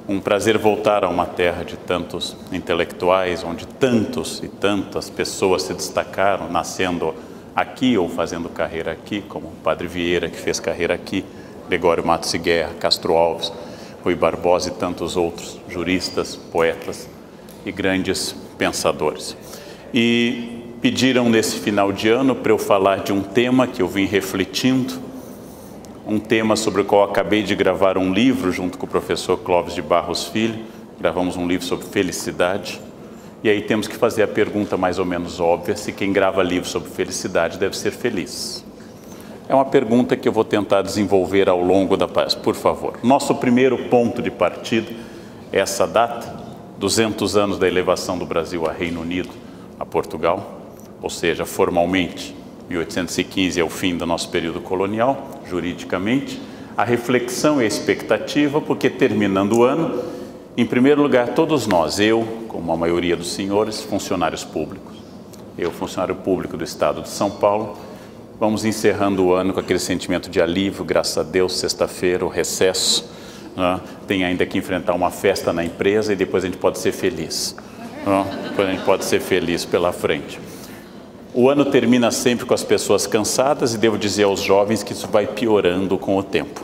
Um prazer voltar a uma terra de tantos intelectuais, onde tantos e tantas pessoas se destacaram, nascendo aqui ou fazendo carreira aqui, como o Padre Vieira, que fez carreira aqui, Gregório Matos e Guerra, Castro Alves, Rui Barbosa e tantos outros juristas, poetas e grandes pensadores. E pediram nesse final de ano para eu falar de um tema que eu vim refletindo, um tema sobre o qual acabei de gravar um livro junto com o professor Clóvis de Barros Filho. Gravamos um livro sobre felicidade. E aí temos que fazer a pergunta mais ou menos óbvia, se quem grava livro sobre felicidade deve ser feliz. É uma pergunta que eu vou tentar desenvolver ao longo da palestra, por favor. Nosso primeiro ponto de partida é essa data, 200 anos da elevação do Brasil a Reino Unido, a Portugal, ou seja, formalmente, 1815 é o fim do nosso período colonial, juridicamente. A reflexão e a expectativa, porque terminando o ano, em primeiro lugar, todos nós, eu, como a maioria dos senhores, funcionários públicos, eu, funcionário público do Estado de São Paulo, vamos encerrando o ano com aquele sentimento de alívio, graças a Deus, sexta-feira, o recesso, né? Tem ainda que enfrentar uma festa na empresa e depois a gente pode ser feliz, né? Depois a gente pode ser feliz pela frente. O ano termina sempre com as pessoas cansadas e devo dizer aos jovens que isso vai piorando com o tempo.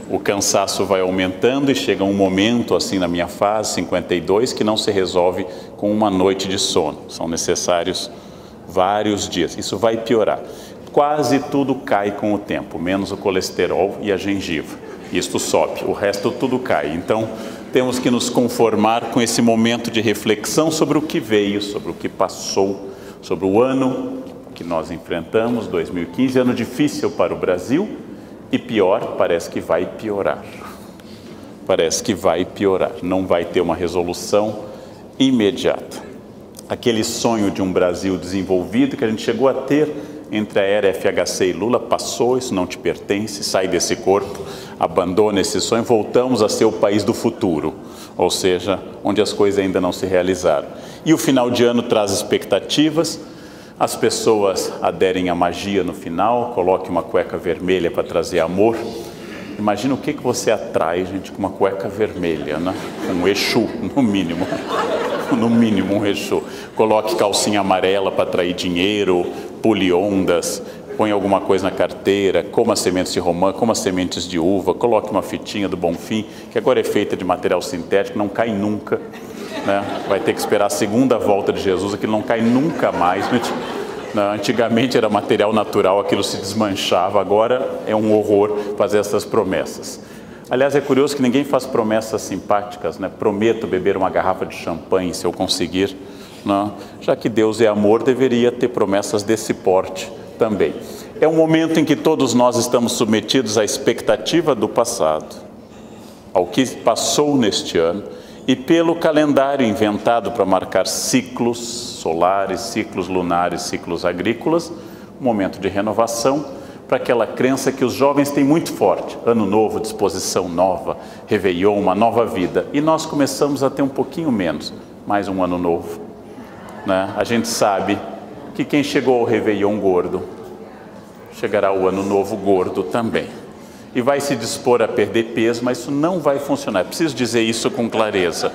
O cansaço vai aumentando e chega um momento, assim na minha fase, 52, que não se resolve com uma noite de sono. São necessários vários dias. Isso vai piorar. Quase tudo cai com o tempo, menos o colesterol e a gengiva. Isto sobe, o resto tudo cai. Então, temos que nos conformar com esse momento de reflexão sobre o que veio, sobre o que passou, sobre o ano que nós enfrentamos, 2015, ano difícil para o Brasil e pior, parece que vai piorar. Parece que vai piorar, não vai ter uma resolução imediata. Aquele sonho de um Brasil desenvolvido que a gente chegou a ter entre a era FHC e Lula, passou, isso não te pertence, sai desse corpo, abandona esse sonho, voltamos a ser o país do futuro, ou seja, onde as coisas ainda não se realizaram. E o final de ano traz expectativas, as pessoas aderem à magia no final, coloque uma cueca vermelha para trazer amor. Imagina o que você atrai, gente, com uma cueca vermelha, né? Um Exu, no mínimo. No mínimo um Exu. Coloque calcinha amarela para atrair dinheiro, pule ondas, põe alguma coisa na carteira, coma sementes de romã, coma sementes de uva, coloque uma fitinha do Bonfim, que agora é feita de material sintético, não cai nunca, né? Vai ter que esperar a segunda volta de Jesus, aquilo não cai nunca mais. Antigamente era material natural, aquilo se desmanchava, agora é um horror fazer essas promessas. Aliás, é curioso que ninguém faz promessas simpáticas, né? Prometo beber uma garrafa de champanhe se eu conseguir. Não? Já que Deus é amor, deveria ter promessas desse porte também. É um momento em que todos nós estamos submetidos à expectativa do passado, ao que passou neste ano, e pelo calendário inventado para marcar ciclos solares, ciclos lunares, ciclos agrícolas, um momento de renovação, para aquela crença que os jovens têm muito forte, ano novo, disposição nova, Réveillon, uma nova vida, e nós começamos a ter um pouquinho menos, mais um ano novo, né? A gente sabe que quem chegou ao Réveillon gordo, chegará ao ano novo gordo também, e vai se dispor a perder peso, mas isso não vai funcionar, eu preciso dizer isso com clareza,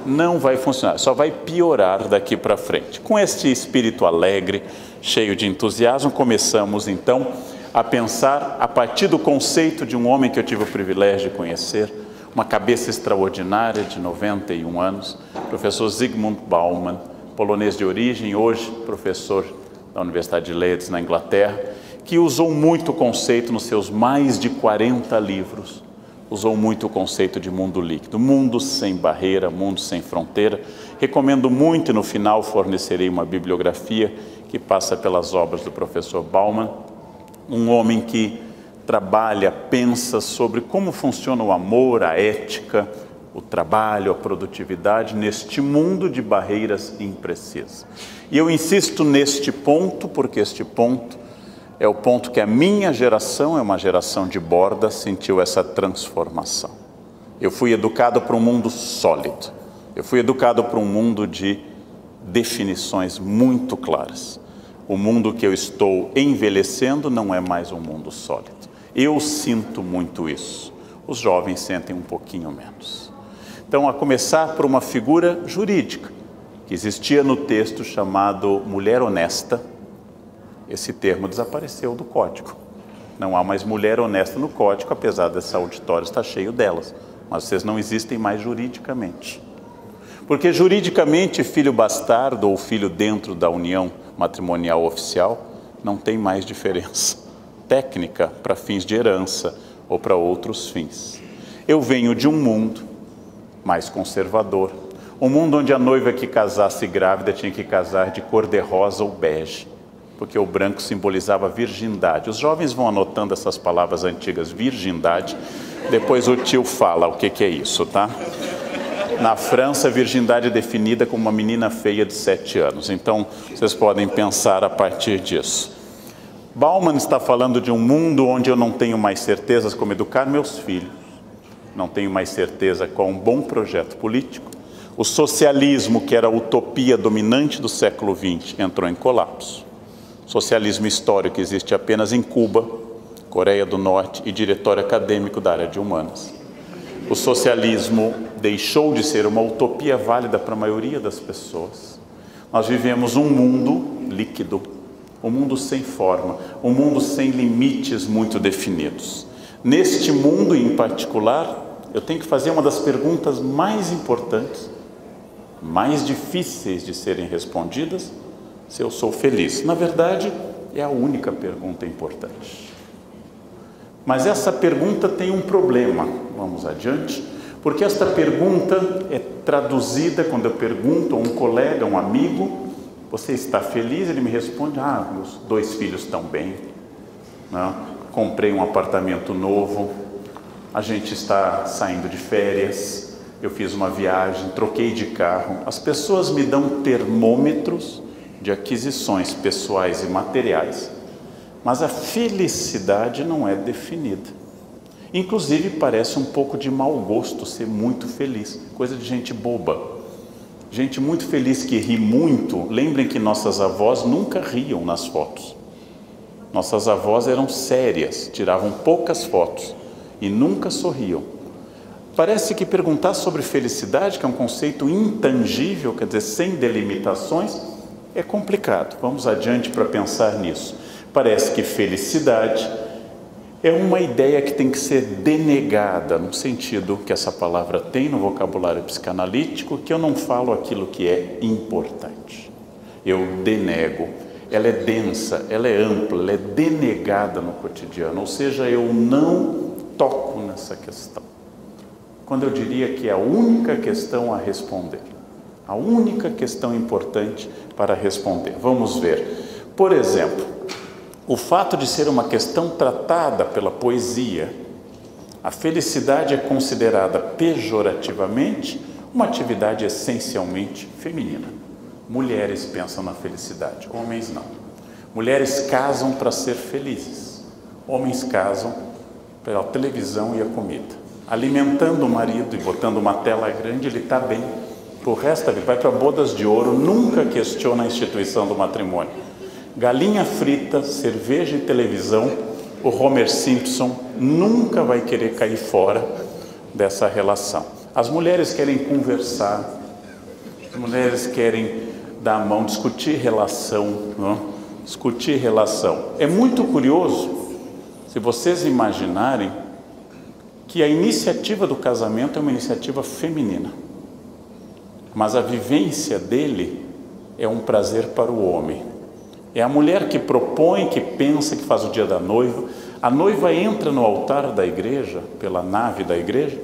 não vai funcionar, só vai piorar daqui para frente. Com este espírito alegre, cheio de entusiasmo, começamos então a pensar a partir do conceito de um homem que eu tive o privilégio de conhecer, uma cabeça extraordinária de 91 anos, professor Zygmunt Bauman, polonês de origem, hoje professor da Universidade de Leeds, na Inglaterra, que usou muito o conceito nos seus mais de 40 livros, usou muito o conceito de mundo líquido, mundo sem barreira, mundo sem fronteira. Recomendo muito, e no final fornecerei uma bibliografia que passa pelas obras do professor Bauman, um homem que trabalha, pensa sobre como funciona o amor, a ética, o trabalho, a produtividade neste mundo de barreiras imprecisas. E eu insisto neste ponto, porque este ponto é o ponto que a minha geração, é uma geração de borda, sentiu essa transformação. Eu fui educado para um mundo sólido, eu fui educado para um mundo de definições muito claras. O mundo que eu estou envelhecendo não é mais um mundo sólido. Eu sinto muito isso. Os jovens sentem um pouquinho menos. Então, a começar por uma figura jurídica, que existia no texto chamado mulher honesta. Esse termo desapareceu do código. Não há mais mulher honesta no código, apesar desse auditório estar cheio delas. Mas vocês não existem mais juridicamente. Porque juridicamente, filho bastardo ou filho dentro da união matrimonial oficial não tem mais diferença técnica para fins de herança ou para outros fins. Eu venho de um mundo mais conservador, um mundo onde a noiva que casasse grávida tinha que casar de cor de rosa ou bege, porque o branco simbolizava virgindade. Os jovens vão anotando essas palavras antigas, virgindade, depois o tio fala o que é isso, tá? Na França, a virgindade é definida como uma menina feia de 7 anos. Então, vocês podem pensar a partir disso. Bauman está falando de um mundo onde eu não tenho mais certezas como educar meus filhos, não tenho mais certeza com um bom projeto político. O socialismo, que era a utopia dominante do século XX, entrou em colapso. O socialismo histórico existe apenas em Cuba, Coreia do Norte e diretório acadêmico da área de humanas. O socialismo deixou de ser uma utopia válida para a maioria das pessoas. Nós vivemos um mundo líquido, um mundo sem forma, um mundo sem limites muito definidos. Neste mundo em particular, eu tenho que fazer uma das perguntas mais importantes, mais difíceis de serem respondidas: se eu sou feliz. Na verdade, é a única pergunta importante. Mas essa pergunta tem um problema, vamos adiante, porque esta pergunta é traduzida quando eu pergunto a um colega, a um amigo: você está feliz? Ele me responde: meus 2 filhos estão bem, né? Comprei um apartamento novo, a gente está saindo de férias, eu fiz uma viagem, troquei de carro. As pessoas me dão termômetros de aquisições pessoais e materiais, mas a felicidade não é definida. Inclusive, parece um pouco de mau gosto ser muito feliz, coisa de gente boba. Gente muito feliz que ri muito. Lembrem que nossas avós nunca riam nas fotos. Nossas avós eram sérias, tiravam poucas fotos e nunca sorriam. Parece que perguntar sobre felicidade, que é um conceito intangível, quer dizer, sem delimitações, é complicado. Vamos adiante para pensar nisso. Parece que felicidade é uma ideia que tem que ser denegada, no sentido que essa palavra tem no vocabulário psicanalítico, que eu não falo aquilo que é importante. Eu denego. Ela é densa, ela é ampla, ela é denegada no cotidiano, ou seja, eu não toco nessa questão. Quando eu diria que é a única questão a responder, a única questão importante para responder. Vamos ver. Por exemplo, o fato de ser uma questão tratada pela poesia, a felicidade é considerada pejorativamente uma atividade essencialmente feminina. Mulheres pensam na felicidade, homens não. Mulheres casam para ser felizes, homens casam pela televisão e a comida. Alimentando o marido e botando uma tela grande, ele está bem. O resto ele vai para bodas de ouro, nunca questiona a instituição do matrimônio. Galinha frita, cerveja e televisão, o Homer Simpson nunca vai querer cair fora dessa relação. As mulheres querem conversar, as mulheres querem dar a mão, discutir relação, não? Discutir relação. É muito curioso, se vocês imaginarem, que a iniciativa do casamento é uma iniciativa feminina, mas a vivência dele é um prazer para o homem. É a mulher que propõe, que pensa, que faz o dia da noiva. A noiva entra no altar da igreja, pela nave da igreja,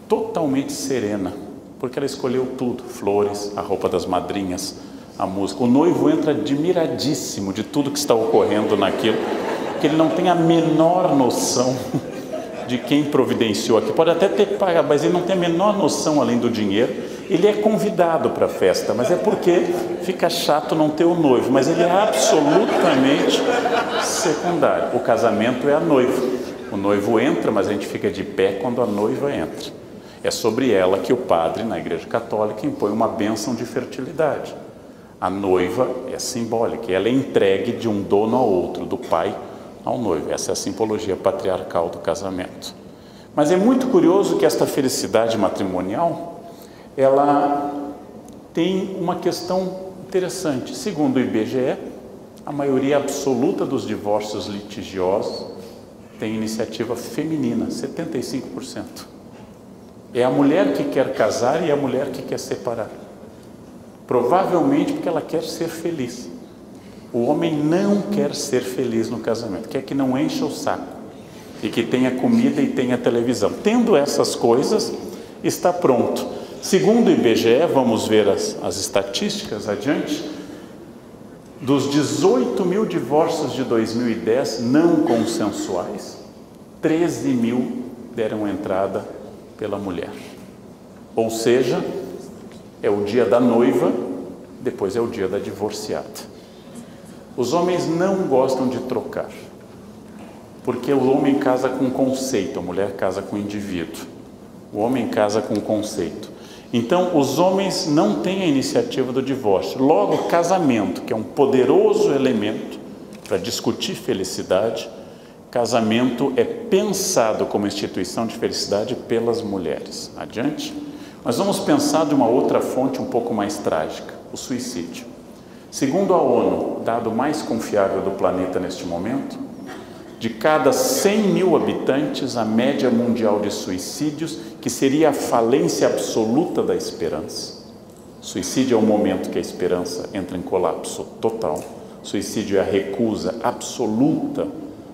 totalmente serena, porque ela escolheu tudo, flores, a roupa das madrinhas, a música. O noivo entra admiradíssimo de tudo que está ocorrendo naquilo, porque ele não tem a menor noção de quem providenciou aqui. Pode até ter que pagar, mas ele não tem a menor noção além do dinheiro. Ele é convidado para a festa, mas é porque fica chato não ter o noivo, mas ele é absolutamente secundário. O casamento é a noiva. O noivo entra, mas a gente fica de pé quando a noiva entra. É sobre ela que o padre, na Igreja Católica, impõe uma bênção de fertilidade. A noiva é simbólica, ela é entregue de um dono ao outro, do pai ao noivo. Essa é a simbologia patriarcal do casamento. Mas é muito curioso que esta felicidade matrimonial, ela tem uma questão interessante. Segundo o IBGE, a maioria absoluta dos divórcios litigiosos tem iniciativa feminina, 75%. É a mulher que quer casar e a mulher que quer separar. Provavelmente porque ela quer ser feliz. O homem não quer ser feliz no casamento, quer que não encha o saco e que tenha comida e tenha televisão. Tendo essas coisas, está pronto. Segundo o IBGE, vamos ver as estatísticas adiante, dos 18 mil divórcios de 2010 não consensuais, 13 mil deram entrada pela mulher. Ou seja, é o dia da noiva, depois é o dia da divorciada. Os homens não gostam de trocar, porque o homem casa com conceito, a mulher casa com indivíduo. O homem casa com conceito. Então, os homens não têm a iniciativa do divórcio. Logo, casamento, que é um poderoso elemento para discutir felicidade, casamento é pensado como instituição de felicidade pelas mulheres. Adiante. Mas vamos pensar de uma outra fonte um pouco mais trágica, o suicídio. Segundo a ONU, dado mais confiável do planeta neste momento, de cada 100 mil habitantes, a média mundial de suicídios, que seria a falência absoluta da esperança. Suicídio é o momento que a esperança entra em colapso total. Suicídio é a recusa absoluta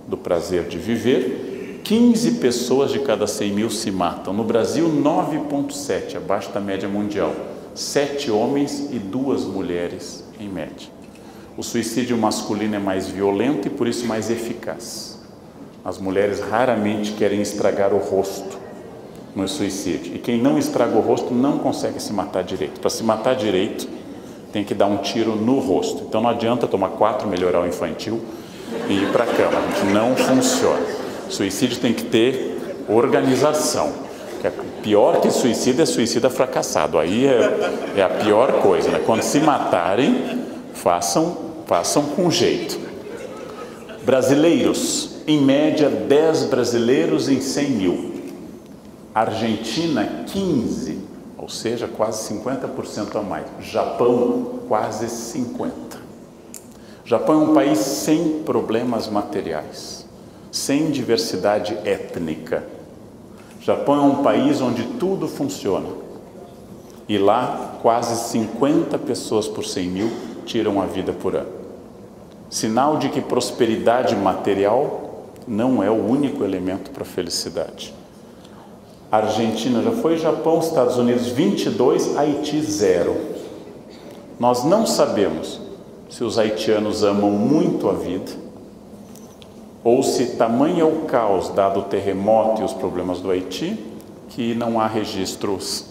do prazer de viver. 15 pessoas de cada 100 mil se matam. No Brasil, 9,7, abaixo da média mundial. 7 homens e 2 mulheres em média. O suicídio masculino é mais violento e por isso mais eficaz. As mulheres raramente querem estragar o rosto no suicídio. E quem não estraga o rosto não consegue se matar direito. Para se matar direito, tem que dar um tiro no rosto. Então não adianta tomar 4 melhoral infantil e ir para a cama. Não funciona. Suicídio tem que ter organização. Que pior que suicida é suicida fracassado. Aí é a pior coisa, né? Quando se matarem, façam com jeito. Brasileiros, em média 10 brasileiros em 100 mil. Argentina 15, ou seja, quase 50% a mais. Japão quase 50%. Japão é um país sem problemas materiais, sem diversidade étnica. Japão é um país onde tudo funciona. E lá, quase 50 pessoas por 100 mil tiram a vida por ano. Sinal de que prosperidade material não é o único elemento para a felicidade. Argentina já foi, Japão, Estados Unidos 22, Haiti 0. Nós não sabemos se os haitianos amam muito a vida ou se tamanho é o caos dado o terremoto e os problemas do Haiti que não há registros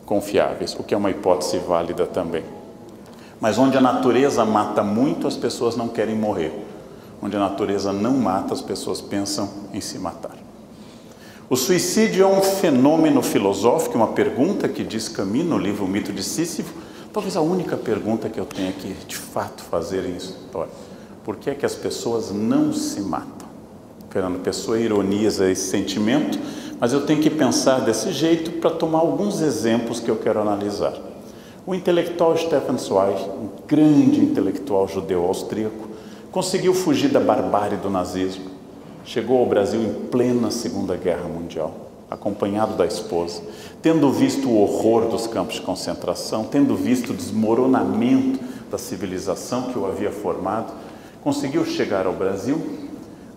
confiáveis, o que é uma hipótese válida também. Mas onde a natureza mata muito, as pessoas não querem morrer. Onde a natureza não mata, as pessoas pensam em se matar. O suicídio é um fenômeno filosófico, uma pergunta que diz Camus no livro O Mito de Sísifo, talvez a única pergunta que eu tenha que de fato fazer em história. Por que é que as pessoas não se matam? Fernando Pessoa ironiza esse sentimento, mas eu tenho que pensar desse jeito para tomar alguns exemplos que eu quero analisar. O intelectual Stefan Zweig, um grande intelectual judeu austríaco, conseguiu fugir da barbárie do nazismo. Chegou ao Brasil em plena Segunda Guerra Mundial, acompanhado da esposa, tendo visto o horror dos campos de concentração, tendo visto o desmoronamento da civilização que o havia formado, conseguiu chegar ao Brasil.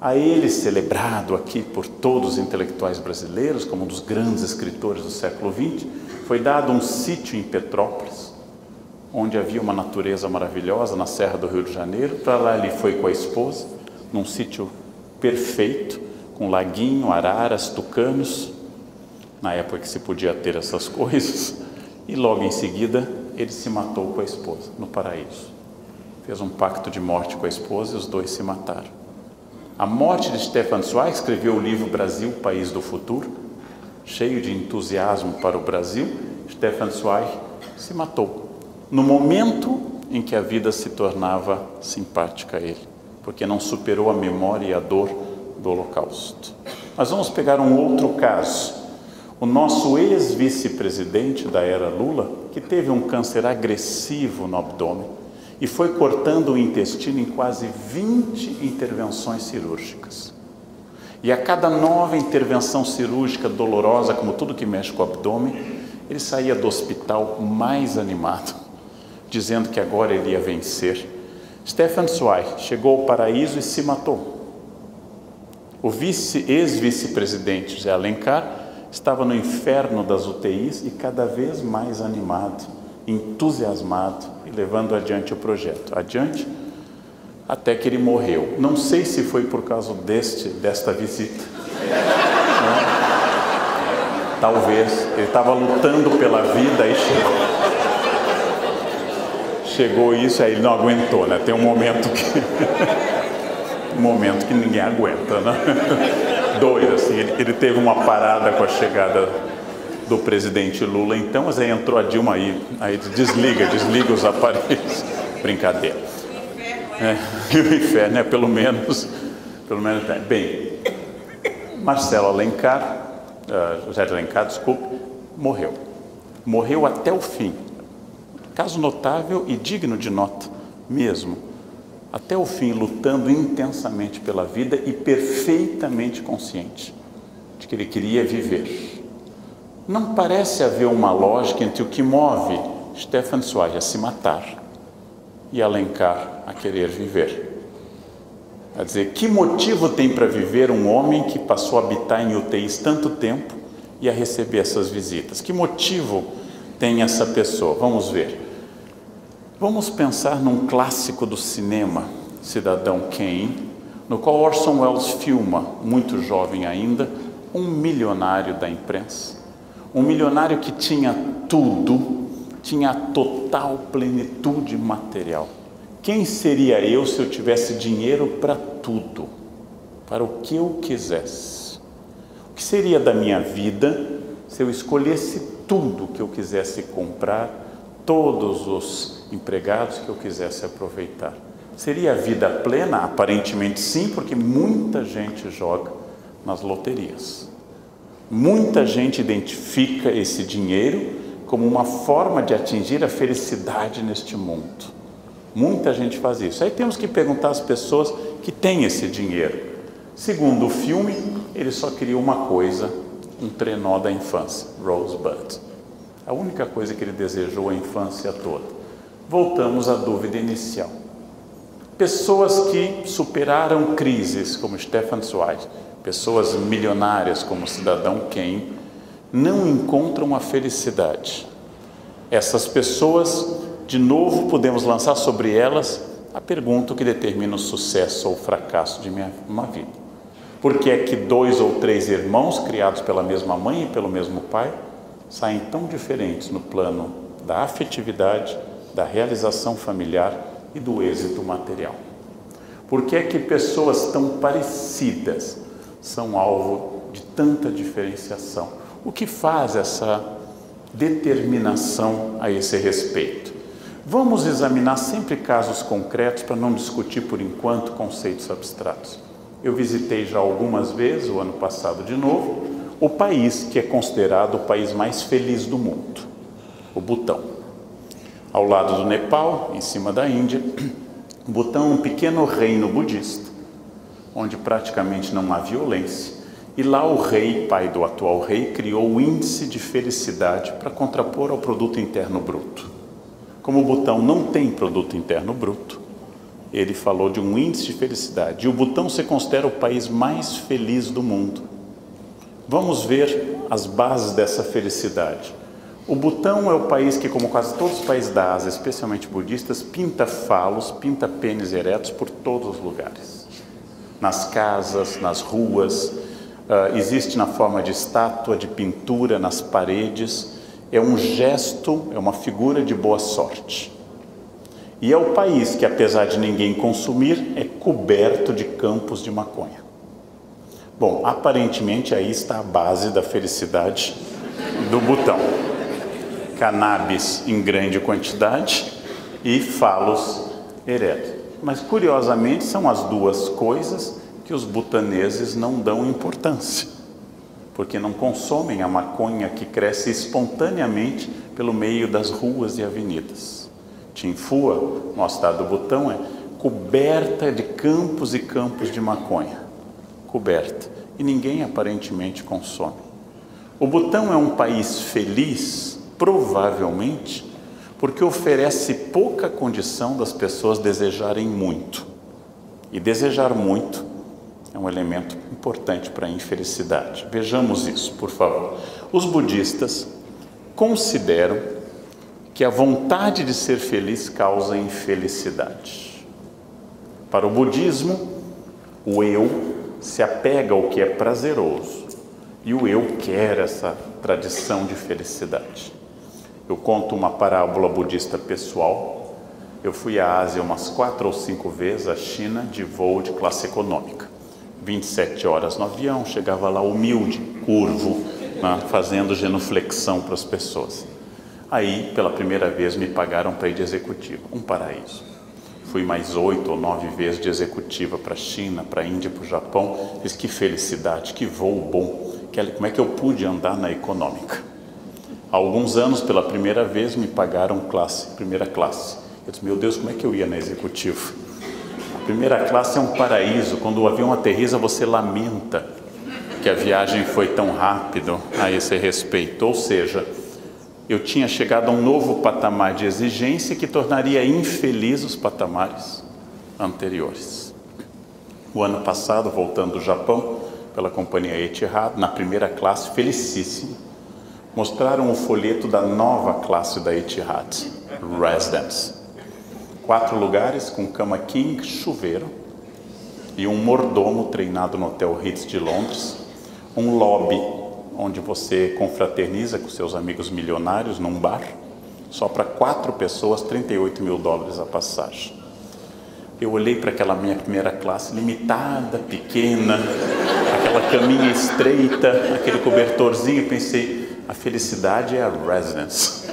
A ele, celebrado aqui por todos os intelectuais brasileiros, como um dos grandes escritores do século XX, foi dado um sítio em Petrópolis, onde havia uma natureza maravilhosa, na Serra do Rio de Janeiro. Para lá ele foi com a esposa, num sítio perfeito, com laguinho, araras, tucanos, na época que se podia ter essas coisas, e logo em seguida ele se matou com a esposa, no paraíso. Fez um pacto de morte com a esposa e os dois se mataram. A morte de Stefan Zweig, escreveu o livro Brasil, País do Futuro, cheio de entusiasmo para o Brasil. Stefan Zweig se matou, no momento em que a vida se tornava simpática a ele, porque não superou a memória e a dor do Holocausto. Mas vamos pegar um outro caso. O nosso ex-vice-presidente da era Lula, que teve um câncer agressivo no abdômen e foi cortando o intestino em quase 20 intervenções cirúrgicas. E a cada nova intervenção cirúrgica dolorosa, como tudo que mexe com o abdômen, ele saía do hospital mais animado, dizendo que agora ele ia vencer. Stefan Zweig chegou ao paraíso e se matou. O ex-vice-presidente José Alencar estava no inferno das UTIs e cada vez mais animado, entusiasmado e levando adiante o projeto. Adiante, até que ele morreu. Não sei se foi por causa desta visita. Talvez. Ele estava lutando pela vida e chegou isso, aí ele não aguentou, né? Tem um momento que ninguém aguenta, né? Doido, assim. Ele teve uma parada com a chegada do presidente Lula, então, mas aí entrou a Dilma aí desliga os aparelhos. Brincadeira. E o inferno é pelo menos bem. Marcelo Alencar, José de Alencar, desculpe, morreu até o fim. Caso notável e digno de nota mesmo, até o fim, lutando intensamente pela vida e perfeitamente consciente de que ele queria viver. Não parece haver uma lógica entre o que move Stefan Zweig a se matar e Alencar a querer viver. Quer dizer, que motivo tem para viver um homem que passou a habitar em UTIs tanto tempo e a receber essas visitas? Que motivo tem essa pessoa? Vamos ver. Vamos pensar num clássico do cinema, Cidadão Kane, no qual Orson Welles filma, muito jovem ainda, um milionário da imprensa. Um milionário que tinha tudo, tinha a total plenitude material. Quem seria eu se eu tivesse dinheiro para tudo, para o que eu quisesse? O que seria da minha vida se eu escolhesse tudo que eu quisesse comprar, todos os empregados que eu quisesse aproveitar? Seria a vida plena? Aparentemente sim, porque muita gente joga nas loterias. Muita gente identifica esse dinheiro como uma forma de atingir a felicidade neste mundo. Muita gente faz isso. Aí temos que perguntar às pessoas que têm esse dinheiro. Segundo o filme, ele só queria uma coisa, um trenó da infância, Rosebud. A única coisa que ele desejou a infância toda. Voltamos à dúvida inicial. Pessoas que superaram crises, como Stefan Zweig, pessoas milionárias, como o Cidadão Kane, não encontram a felicidade. Essas pessoas, de novo, podemos lançar sobre elas a pergunta que determina o sucesso ou o fracasso de uma vida. Por que é que 2 ou 3 irmãos, criados pela mesma mãe e pelo mesmo pai, saem tão diferentes no plano da afetividade, da realização familiar e do êxito material? Por que é que pessoas tão parecidas são alvo de tanta diferenciação? O que faz essa determinação a esse respeito? Vamos examinar sempre casos concretos para não discutir por enquanto conceitos abstratos. Eu visitei já algumas vezes, o ano passado de novo, o país que é considerado o país mais feliz do mundo, o Butão. Ao lado do Nepal, em cima da Índia, o Butão é um pequeno reino budista, onde praticamente não há violência. E lá o rei, pai do atual rei, criou o índice de felicidade para contrapor ao produto interno bruto. Como o Butão não tem produto interno bruto, ele falou de um índice de felicidade. E o Butão se considera o país mais feliz do mundo. Vamos ver as bases dessa felicidade. O Butão é o país que, como quase todos os países da Ásia, especialmente budistas, pinta falos, pinta pênis eretos por todos os lugares. Nas casas, nas ruas, existe na forma de estátua, de pintura, nas paredes. É um gesto, é uma figura de boa sorte. E é o país que, apesar de ninguém consumir, é coberto de campos de maconha. Bom, aparentemente aí está a base da felicidade do Butão. Cannabis em grande quantidade e falos eretos. Mas, curiosamente, são as duas coisas que os butaneses não dão importância, porque não consomem a maconha que cresce espontaneamente pelo meio das ruas e avenidas. Tinfua, no estado do Butão, é coberta de campos e campos de maconha, coberta, e ninguém aparentemente consome. O Butão é um país feliz, provavelmente, porque oferece pouca condição das pessoas desejarem muito. E desejar muito é um elemento importante para a infelicidade. Vejamos isso, por favor. Os budistas consideram que a vontade de ser feliz causa infelicidade. Para o budismo, o eu se apega ao que é prazeroso e o eu quer essa tradição de felicidade. Eu conto uma parábola budista pessoal. Eu fui à Ásia umas 4 ou 5 vezes, à China, de voo de classe econômica. 27 horas no avião, chegava lá humilde, curvo, né, fazendo genuflexão para as pessoas. Aí, pela primeira vez, me pagaram para ir de executiva. Um paraíso. Fui mais 8 ou 9 vezes de executiva para a China, para a Índia, para o Japão. Fiz que felicidade, que voo bom. Como é que eu pude andar na econômica? Há alguns anos, pela primeira vez, me pagaram primeira classe. Eu disse, meu Deus, como é que eu ia na executiva? A primeira classe é um paraíso. Quando o avião aterriza, você lamenta que a viagem foi tão rápido a esse respeito. Ou seja, eu tinha chegado a um novo patamar de exigência que tornaria infeliz os patamares anteriores. O ano passado, voltando do Japão, pela companhia Etihad, na primeira classe, felicíssimo, mostraram o folheto da nova classe da Etihad, Residence. 4 lugares com cama king, chuveiro e um mordomo treinado no Hotel Ritz de Londres, um lobby onde você confraterniza com seus amigos milionários num bar, só para 4 pessoas, $38 mil a passagem. Eu olhei para aquela minha primeira classe, limitada, pequena, aquela caminha estreita, aquele cobertorzinho, e pensei, a felicidade é a residence.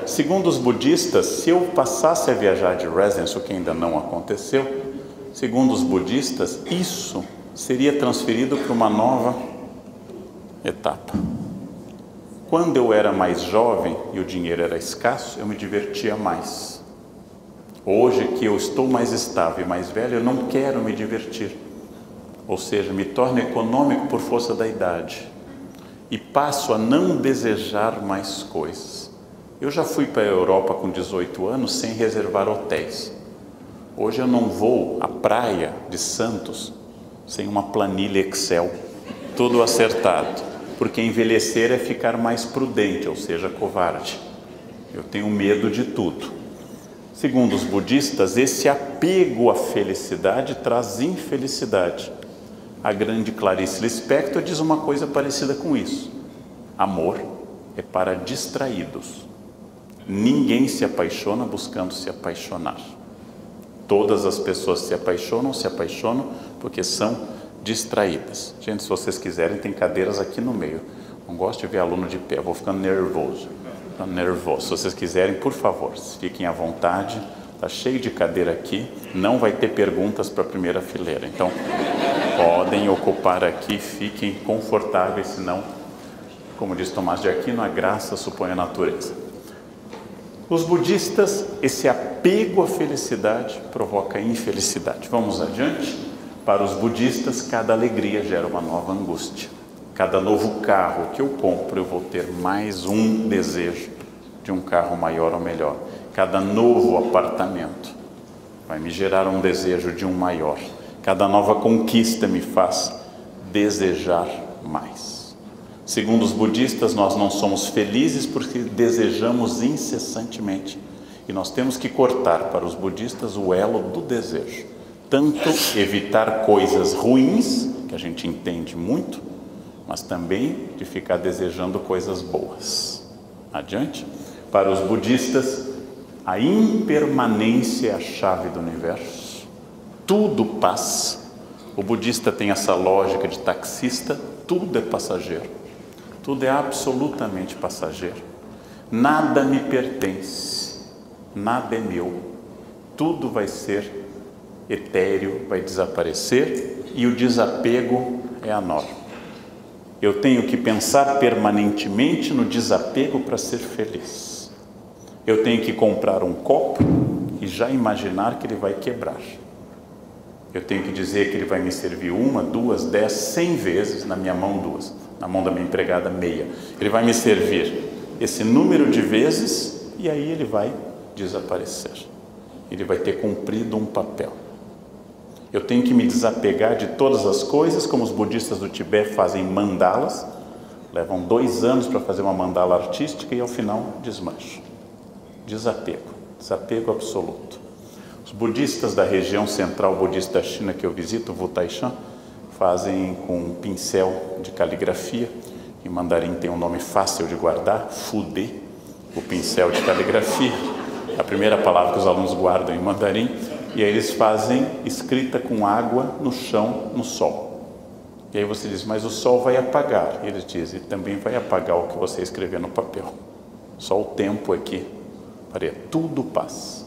Segundo os budistas, se eu passasse a viajar de residence, o que ainda não aconteceu, segundo os budistas, isso seria transferido para uma nova etapa. Quando eu era mais jovem e o dinheiro era escasso, eu me divertia mais. Hoje que eu estou mais estável e mais velho, eu não quero me divertir. Ou seja, me torno econômico por força da idade e passo a não desejar mais coisas. Eu já fui para a Europa com 18 anos sem reservar hotéis. Hoje eu não vou à praia de Santos sem uma planilha Excel, tudo acertado, porque envelhecer é ficar mais prudente, ou seja, covarde. Eu tenho medo de tudo. Segundo os budistas, esse apego à felicidade traz infelicidade. A grande Clarice Lispector diz uma coisa parecida com isso. Amor é para distraídos. Ninguém se apaixona buscando se apaixonar. Todas as pessoas se apaixonam porque são distraídas. Gente, se vocês quiserem, tem cadeiras aqui no meio. Não gosto de ver aluno de pé, vou ficando nervoso. Se vocês quiserem, por favor, fiquem à vontade. Está cheio de cadeira aqui, não vai ter perguntas para a primeira fileira. Então, podem ocupar aqui, fiquem confortáveis, senão, como diz Tomás de Aquino, a graça supõe a natureza. Os budistas, esse apego à felicidade provoca infelicidade. Vamos adiante? Para os budistas, cada alegria gera uma nova angústia. Cada novo carro que eu compro, eu vou ter mais um desejo de um carro maior ou melhor. Cada novo apartamento vai me gerar um desejo de um maior. Cada nova conquista me faz desejar mais. Segundo os budistas, nós não somos felizes porque desejamos incessantemente. E nós temos que cortar, para os budistas, o elo do desejo. Tanto evitar coisas ruins, que a gente entende muito, mas também de ficar desejando coisas boas. Adiante? Para os budistas, a impermanência é a chave do universo. Tudo passa. O budista tem essa lógica de taxista, tudo é passageiro. Tudo é absolutamente passageiro. Nada me pertence, nada é meu. Tudo vai ser etéreo vai desaparecer e o desapego é a norma. Eu tenho que pensar permanentemente no desapego para ser feliz. Eu tenho que comprar um copo e já imaginar que ele vai quebrar. Eu tenho que dizer que ele vai me servir 1, 2, 10, 100 vezes, na minha mão 2, na mão da minha empregada meia. Ele vai me servir esse número de vezes e aí ele vai desaparecer. Ele vai ter cumprido um papel. Eu tenho que me desapegar de todas as coisas, como os budistas do Tibete fazem mandalas, levam 2 anos para fazer uma mandala artística e ao final desmancham. Desapego absoluto. Os budistas da região central budista da China que eu visito, Wu Taishan, fazem com um pincel de caligrafia. Em mandarim tem um nome fácil de guardar, Fude, o pincel de caligrafia. A primeira palavra que os alunos guardam em mandarim. E aí eles fazem escrita com água no chão, no sol. E aí você diz, mas o sol vai apagar. E eles dizem, também vai apagar o que você escrever no papel. Só o tempo aqui. Tudo passa.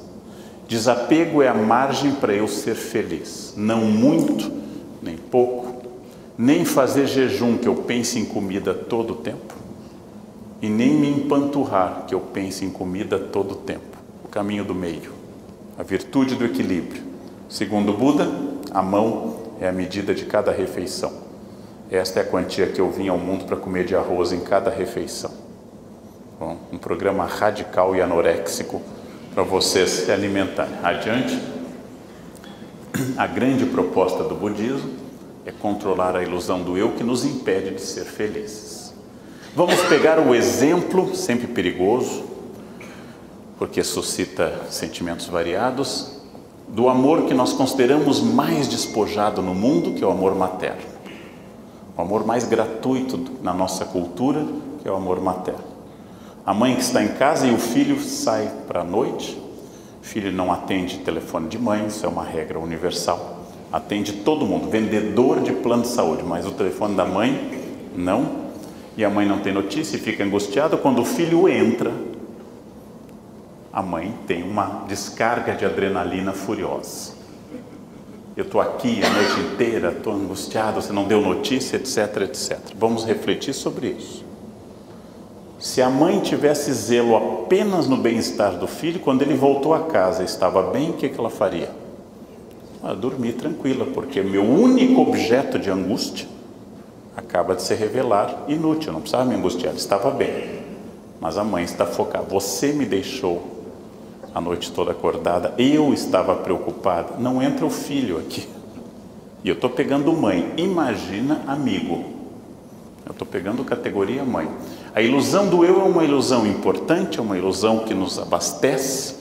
Desapego é a margem para eu ser feliz. Não muito, nem pouco. Nem fazer jejum, que eu pense em comida todo o tempo. E nem me empanturrar, que eu pense em comida todo o tempo. O caminho do meio. A virtude do equilíbrio. Segundo Buda, a mão é a medida de cada refeição. Esta é a quantia que eu vim ao mundo para comer de arroz em cada refeição. Bom, um programa radical e anoréxico para vocês se alimentarem. Adiante. A grande proposta do budismo é controlar a ilusão do eu que nos impede de ser felizes. Vamos pegar o exemplo, sempre perigoso, porque suscita sentimentos variados, do amor que nós consideramos mais despojado no mundo, que é o amor materno. O amor mais gratuito na nossa cultura, que é o amor materno. A mãe que está em casa e o filho sai para a noite, o filho não atende telefone de mãe, isso é uma regra universal. Atende todo mundo, vendedor de plano de saúde, mas o telefone da mãe, não. E a mãe não tem notícia e fica angustiada. Quando o filho entra, a mãe tem uma descarga de adrenalina furiosa. Eu estou aqui a noite inteira, estou angustiado, você não deu notícia, etc, etc. Vamos refletir sobre isso. Se a mãe tivesse zelo apenas no bem-estar do filho, quando ele voltou a casa e estava bem, o que ela faria? Dormir tranquila, porque meu único objeto de angústia acaba de se revelar inútil, não precisava me angustiar, ele estava bem. Mas a mãe está focada, você me deixou a noite toda acordada, eu estava preocupada, não entra o filho aqui. E eu estou pegando mãe, imagina amigo. Eu estou pegando categoria mãe. A ilusão do eu é uma ilusão importante, é uma ilusão que nos abastece.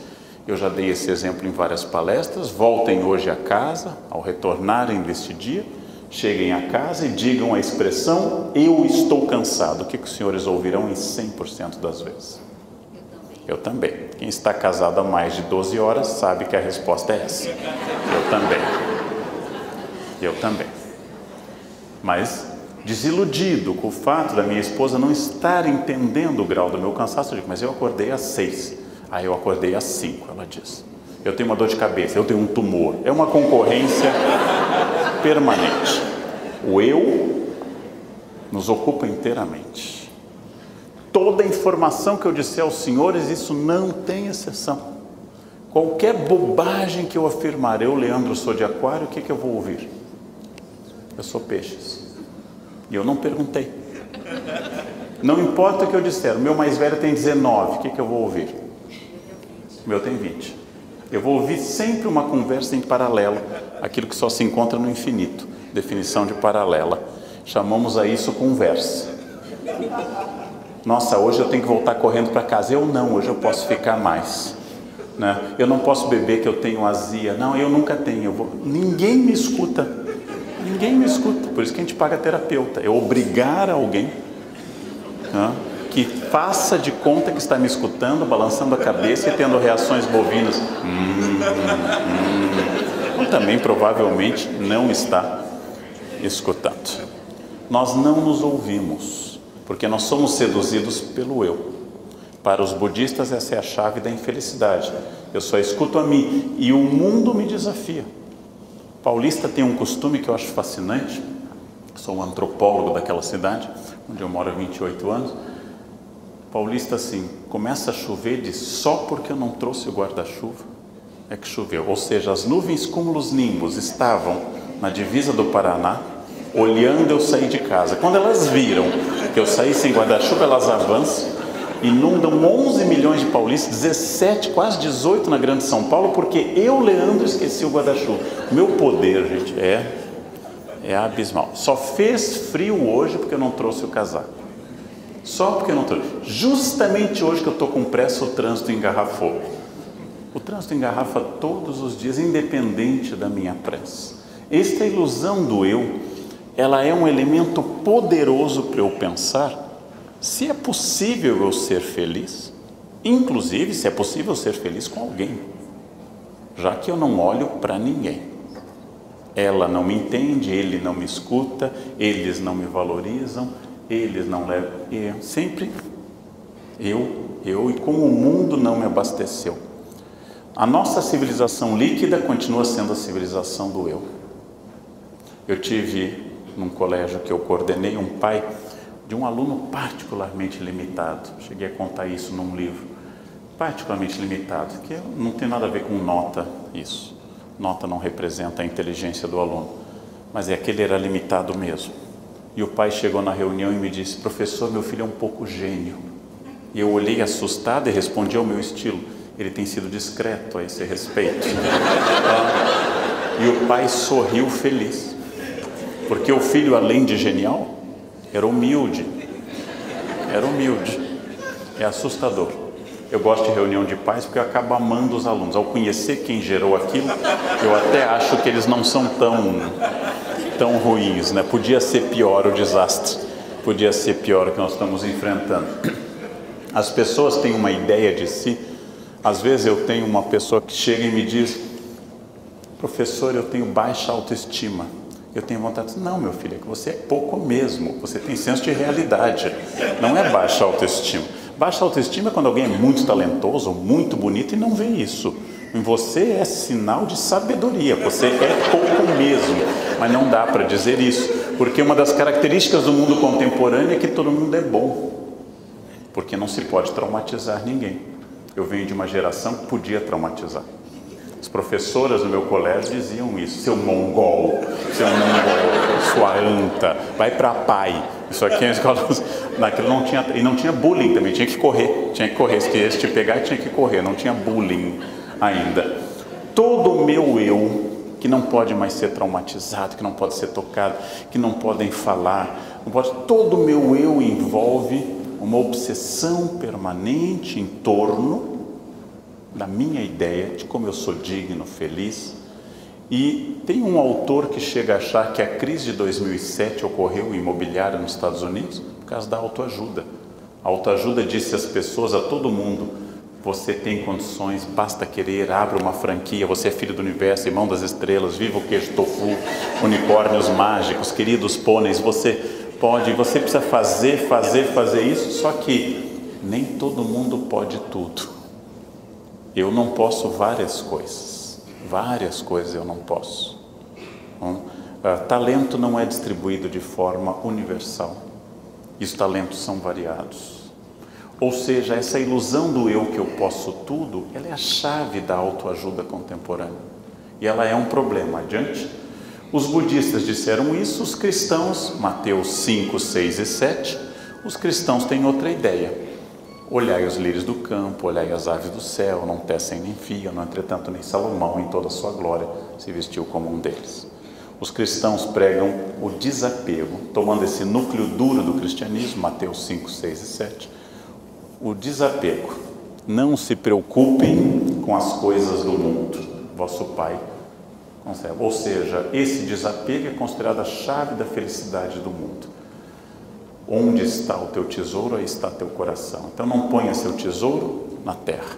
Eu já dei esse exemplo em várias palestras. Voltem hoje a casa, ao retornarem deste dia, cheguem a casa e digam a expressão, eu estou cansado. O que os senhores ouvirão em 100% das vezes? Eu também. Quem está casado há mais de 12 horas sabe que a resposta é essa. Eu também. Eu também. Mas, desiludido com o fato da minha esposa não estar entendendo o grau do meu cansaço, eu digo, mas eu acordei às 6. Eu acordei às 5, ela diz. Eu tenho uma dor de cabeça, eu tenho um tumor. É uma concorrência permanente. O eu nos ocupa inteiramente. Toda a informação que eu disser aos senhores, isso não tem exceção. Qualquer bobagem que eu afirmar, eu, Leandro, sou de aquário, o que eu vou ouvir? Eu sou peixes. E eu não perguntei. Não importa o que eu disser, o meu mais velho tem 19, o que eu vou ouvir? O meu tem 20. Eu vou ouvir sempre uma conversa em paralelo, aquilo que só se encontra no infinito. Definição de paralela. Chamamos a isso conversa. Nossa, hoje eu tenho que voltar correndo para casa. Eu não, hoje eu posso ficar mais. Né? Eu não posso beber que eu tenho azia. Não, eu nunca tenho. Ninguém me escuta. Ninguém me escuta. Por isso que a gente paga terapeuta. É obrigar alguém, né, que faça de conta que está me escutando, balançando a cabeça e tendo reações bovinas. Também provavelmente não está escutando. Nós não nos ouvimos, porque nós somos seduzidos pelo eu. Para os budistas essa é a chave da infelicidade. Eu só escuto a mim e o mundo me desafia. Paulista tem um costume que eu acho fascinante. Sou um antropólogo daquela cidade, onde eu moro há 28 anos. Paulista, assim, começa a chover, diz, só porque eu não trouxe o guarda-chuva é que choveu. Ou seja, as nuvens cúmulos nimbus estavam na divisa do Paraná, olhando eu sair de casa. Quando elas viram que eu saí sem guarda-chuva, elas avançam, inundam 11 milhões de paulistas, 17, quase 18 na Grande São Paulo, porque eu, Leandro, esqueci o guarda-chuva. Meu poder, gente, é abismal. Só fez frio hoje porque eu não trouxe o casaco. Só porque eu não trouxe. Justamente hoje que eu estou com pressa, o trânsito engarrafou. O trânsito engarrafa todos os dias, independente da minha pressa. Esta ilusão do eu, ela é um elemento poderoso para eu pensar se é possível eu ser feliz, inclusive se é possível ser feliz com alguém, já que eu não olho para ninguém. Ela não me entende, ele não me escuta, eles não me valorizam, eles não levam. Sempre eu, e como o mundo não me abasteceu. A nossa civilização líquida continua sendo a civilização do eu. Eu tive, num colégio que eu coordenei, um pai de um aluno particularmente limitado. Cheguei a contar isso num livro. Particularmente limitado, que não tem nada a ver com nota isso. Nota não representa a inteligência do aluno, mas é que ele era limitado mesmo. E o pai chegou na reunião e me disse, professor, meu filho é um pouco gênio. E eu olhei assustado e respondi ao meu estilo, ele tem sido discreto a esse respeito. E o pai sorriu feliz, porque o filho, além de genial, era humilde. É assustador. Eu gosto de reunião de pais porque eu acabo amando os alunos. Ao conhecer quem gerou aquilo, eu até acho que eles não são tão ruins, né? Podia ser pior o desastre, podia ser pior o que nós estamos enfrentando. As pessoas têm uma ideia de si. Às vezes eu tenho uma pessoa que chega e me diz, professor, eu tenho baixa autoestima. Eu tenho vontade de dizer, não, meu filho, é que você é pouco mesmo, você tem senso de realidade, não é baixa autoestima. Baixa autoestima é quando alguém é muito talentoso, muito bonito e não vê isso. Em você é sinal de sabedoria, você é pouco mesmo, mas não dá para dizer isso, porque uma das características do mundo contemporâneo é que todo mundo é bom, porque não se pode traumatizar ninguém. Eu venho de uma geração que podia traumatizar. As professoras do meu colégio diziam isso, seu mongol, sua anta, vai para pai. Isso aqui é escola, naquilo não tinha, e não tinha bullying também, tinha que correr, se quisesse te pegar tinha que correr, não tinha bullying ainda. Todo o meu eu, que não pode mais ser traumatizado, que não pode ser tocado, que não podem falar, todo o meu eu envolve uma obsessão permanente em torno da minha ideia de como eu sou digno, feliz. E tem um autor que chega a achar que a crise de 2007 ocorreu imobiliária nos Estados Unidos por causa da autoajuda. A autoajuda disse às pessoas, a todo mundo, você tem condições, basta querer, abra uma franquia, você é filho do universo, irmão das estrelas, viva o queijo tofu, unicórnios mágicos, queridos pôneis, você pode, você precisa fazer isso, só que nem todo mundo pode tudo. Eu não posso várias coisas eu não posso. Talento não é distribuído de forma universal, e os talentos são variados. Ou seja, essa ilusão do eu que eu posso tudo, ela é a chave da autoajuda contemporânea, e ela é um problema. Adiante. Os budistas disseram isso, os cristãos, Mateus 5, 6 e 7, os cristãos têm outra ideia. Olhai os lírios do campo, olhai as aves do céu, não tecem nem fiam, não entretanto nem Salomão em toda a sua glória se vestiu como um deles. Os cristãos pregam o desapego, tomando esse núcleo duro do cristianismo, Mateus 5, 6 e 7, o desapego. Não se preocupem com as coisas do mundo, vosso Pai conserva. Ou seja, esse desapego é considerado a chave da felicidade do mundo. Onde está o teu tesouro, aí está teu coração. Então não ponha seu tesouro na terra.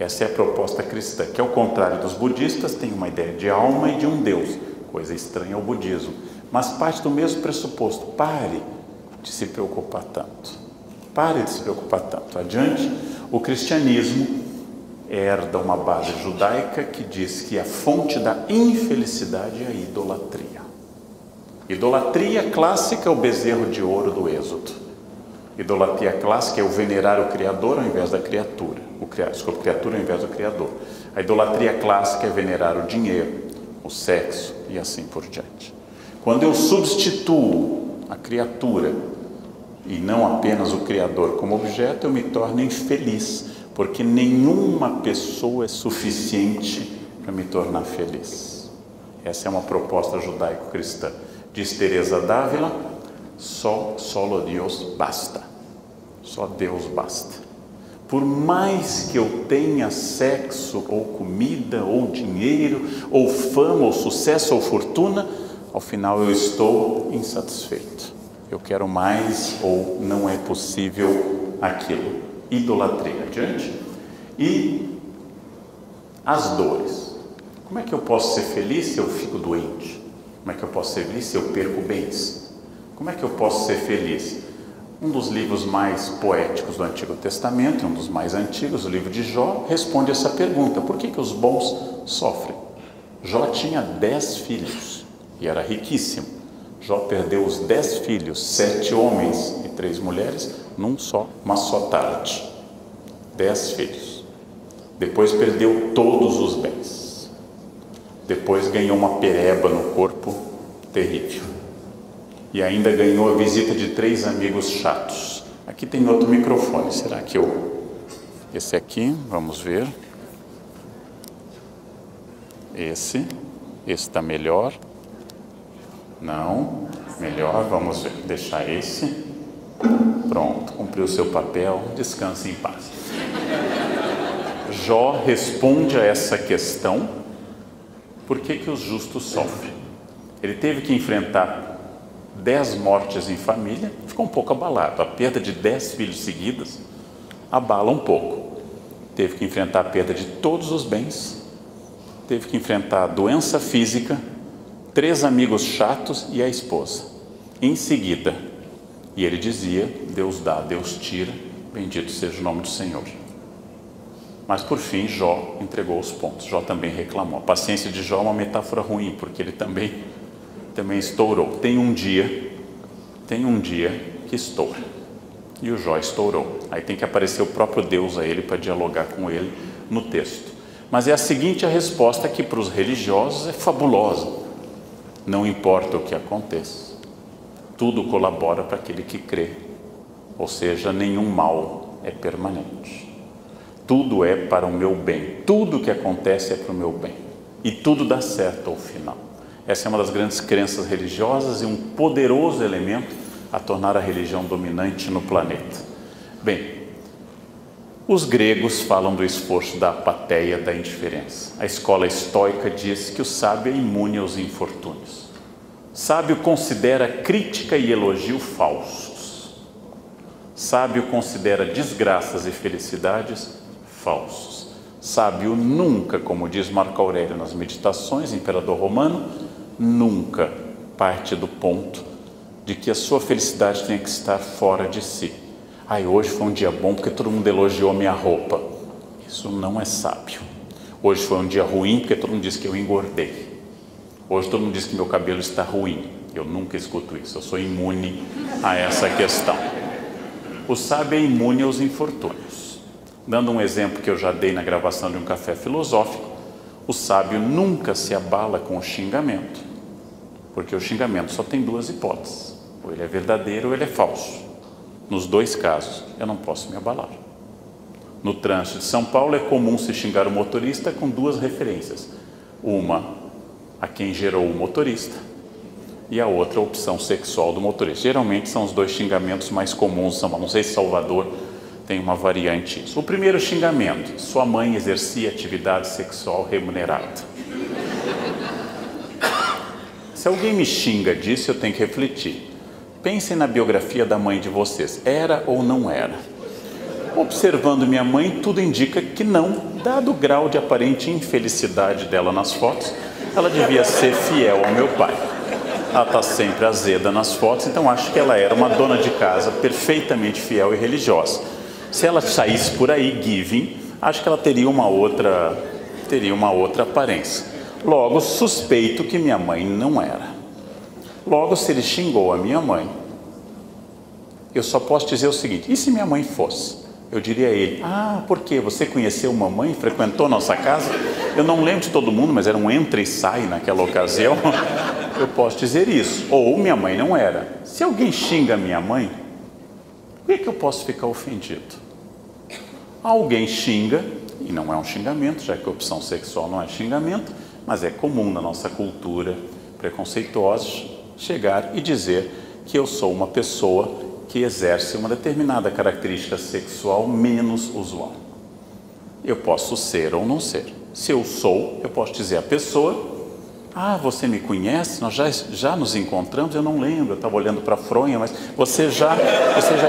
Essa é a proposta cristã, que ao contrário dos budistas, tem uma ideia de alma e de um Deus, coisa estranha ao budismo, mas parte do mesmo pressuposto. Pare de se preocupar tanto. Pare de se preocupar tanto. Adiante, o cristianismo herda uma base judaica que diz que a fonte da infelicidade é a idolatria. Idolatria clássica é o bezerro de ouro do Êxodo. Idolatria clássica é o venerar o Criador ao invés da criatura. Criatura ao invés do Criador. A idolatria clássica é venerar o dinheiro, o sexo e assim por diante. Quando eu substituo a criatura e não apenas o Criador como objeto, eu me torno infeliz, porque nenhuma pessoa é suficiente para me tornar feliz. Essa é uma proposta judaico-cristã. Diz Teresa d'Ávila, solo Dios basta. Só Deus basta. Por mais que eu tenha sexo, ou comida, ou dinheiro, ou fama, ou sucesso, ou fortuna, ao final eu estou insatisfeito. Eu quero mais, ou não é possível aquilo. Idolatria. Adiante. E as dores. Como é que eu posso ser feliz se eu fico doente? Como é que eu posso ser feliz se eu perco bens? Como é que eu posso ser feliz? Um dos livros mais poéticos do Antigo Testamento, um dos mais antigos, o livro de Jó, responde essa pergunta: por que os bons sofrem? Jó tinha 10 filhos e era riquíssimo. Jó perdeu os 10 filhos, 7 homens e 3 mulheres, uma só tarde. 10 filhos. Depois perdeu todos os bens. Depois ganhou uma pereba no corpo terrível. E ainda ganhou a visita de 3 amigos chatos. Aqui tem outro microfone, será que esse aqui, vamos ver. Esse está melhor. Não, melhor, vamos ver, deixar esse. Pronto, cumpriu o seu papel, descanse em paz. Jó responde a essa questão: por que os justos sofrem? Ele teve que enfrentar 10 mortes em família, ficou um pouco abalado. A perda de 10 filhos seguidos abala um pouco. Teve que enfrentar a perda de todos os bens, teve que enfrentar a doença física, 3 amigos chatos e a esposa. Em seguida, e ele dizia: Deus dá, Deus tira, bendito seja o nome do Senhor. Mas por fim, Jó entregou os pontos. Jó também reclamou. A paciência de Jó é uma metáfora ruim, porque ele também estourou. Tem um dia que estoura. E o Jó estourou. Aí tem que aparecer o próprio Deus a ele para dialogar com ele no texto. Mas é a seguinte a resposta, que para os religiosos é fabulosa. Não importa o que aconteça, tudo colabora para aquele que crê. Ou seja, nenhum mal é permanente. Tudo é para o meu bem. Tudo que acontece é para o meu bem. E tudo dá certo ao final. Essa é uma das grandes crenças religiosas e um poderoso elemento a tornar a religião dominante no planeta. Bem, os gregos falam do esforço da apatia, da indiferença. A escola estoica diz que o sábio é imune aos infortúnios. Sábio considera crítica e elogio falsos. Sábio considera desgraças e felicidades falsos. Sábio nunca, como diz Marco Aurélio nas Meditações, imperador romano, nunca parte do ponto de que a sua felicidade tem que estar fora de si. Hoje foi um dia bom porque todo mundo elogiou minha roupa. Isso não é sábio. Hoje foi um dia ruim porque todo mundo disse que eu engordei. Hoje todo mundo diz que meu cabelo está ruim. Eu nunca escuto isso, eu sou imune a essa questão. O sábio é imune aos infortúnios. Dando um exemplo que eu já dei na gravação de um café filosófico, o sábio nunca se abala com o xingamento, porque o xingamento só tem 2 hipóteses: ou ele é verdadeiro ou ele é falso. Nos 2 casos, eu não posso me abalar. No trânsito de São Paulo é comum se xingar o motorista com 2 referências. Uma, a quem gerou o motorista, e a outra, a opção sexual do motorista. Geralmente são os 2 xingamentos mais comuns em São Paulo. Não sei se Salvador tem uma variante disso. O primeiro xingamento: sua mãe exercia atividade sexual remunerada. Se alguém me xinga disso, eu tenho que refletir. Pensem na biografia da mãe de vocês. Era ou não era? Observando minha mãe, tudo indica que não. Dado o grau de aparente infelicidade dela nas fotos, ela devia ser fiel ao meu pai. Ela está sempre azeda nas fotos, então acho que ela era uma dona de casa perfeitamente fiel e religiosa. Se ela saísse por aí, giving, acho que ela teria uma outra aparência. Logo, suspeito que minha mãe não era. Logo, se ele xingou a minha mãe, eu só posso dizer o seguinte: e se minha mãe fosse? Eu diria a ele: ah, por quê? Você conheceu mamãe, frequentou nossa casa? Eu não lembro de todo mundo, mas era um entra e sai naquela ocasião. Eu posso dizer isso. Ou minha mãe não era. Se alguém xinga minha mãe, por que eu posso ficar ofendido? Alguém xinga, e não é um xingamento, já que a opção sexual não é xingamento, mas é comum na nossa cultura preconceituosa chegar e dizer que eu sou uma pessoa que exerce uma determinada característica sexual menos usual. Eu posso ser ou não ser. Se eu sou, eu posso dizer à pessoa: ah, você me conhece? Nós já nos encontramos? Eu não lembro, eu estava olhando para a fronha, mas você já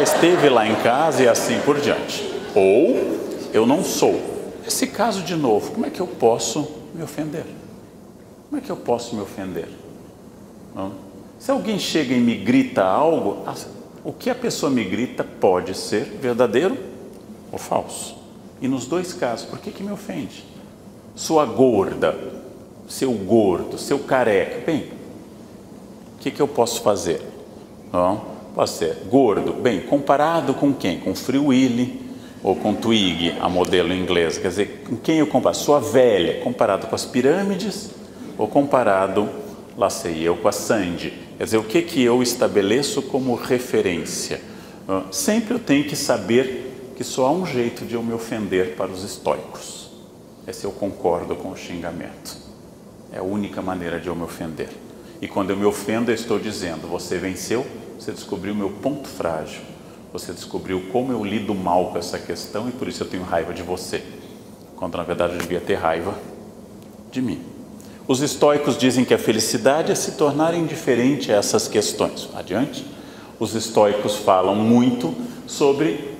esteve lá em casa, e assim por diante. Ou eu não sou. Nesse caso, de novo, como é que eu posso me ofender? Como é que eu posso me ofender? Não? Se alguém chega e me grita algo, o que a pessoa me grita pode ser verdadeiro ou falso. E nos dois casos, por que me ofende? Sua gorda, seu gordo, seu careca. Bem, o que eu posso fazer? Não? Pode ser gordo. Bem, comparado com quem? Com Free Willy ou com Twiggy, a modelo inglesa. Quer dizer, com quem eu comparo? Sua velha, comparado com as pirâmides ou comparado, lá sei eu, com a Sandy. Quer dizer, o que eu estabeleço como referência? Sempre eu tenho que saber que só há um jeito de eu me ofender para os estoicos. É se eu concordo com o xingamento. É a única maneira de eu me ofender. E quando eu me ofendo, eu estou dizendo: você venceu, você descobriu o meu ponto frágil, você descobriu como eu lido mal com essa questão e por isso eu tenho raiva de você. Quando na verdade eu devia ter raiva de mim. Os estoicos dizem que a felicidade é se tornar indiferente a essas questões. Adiante. Os estoicos falam muito sobre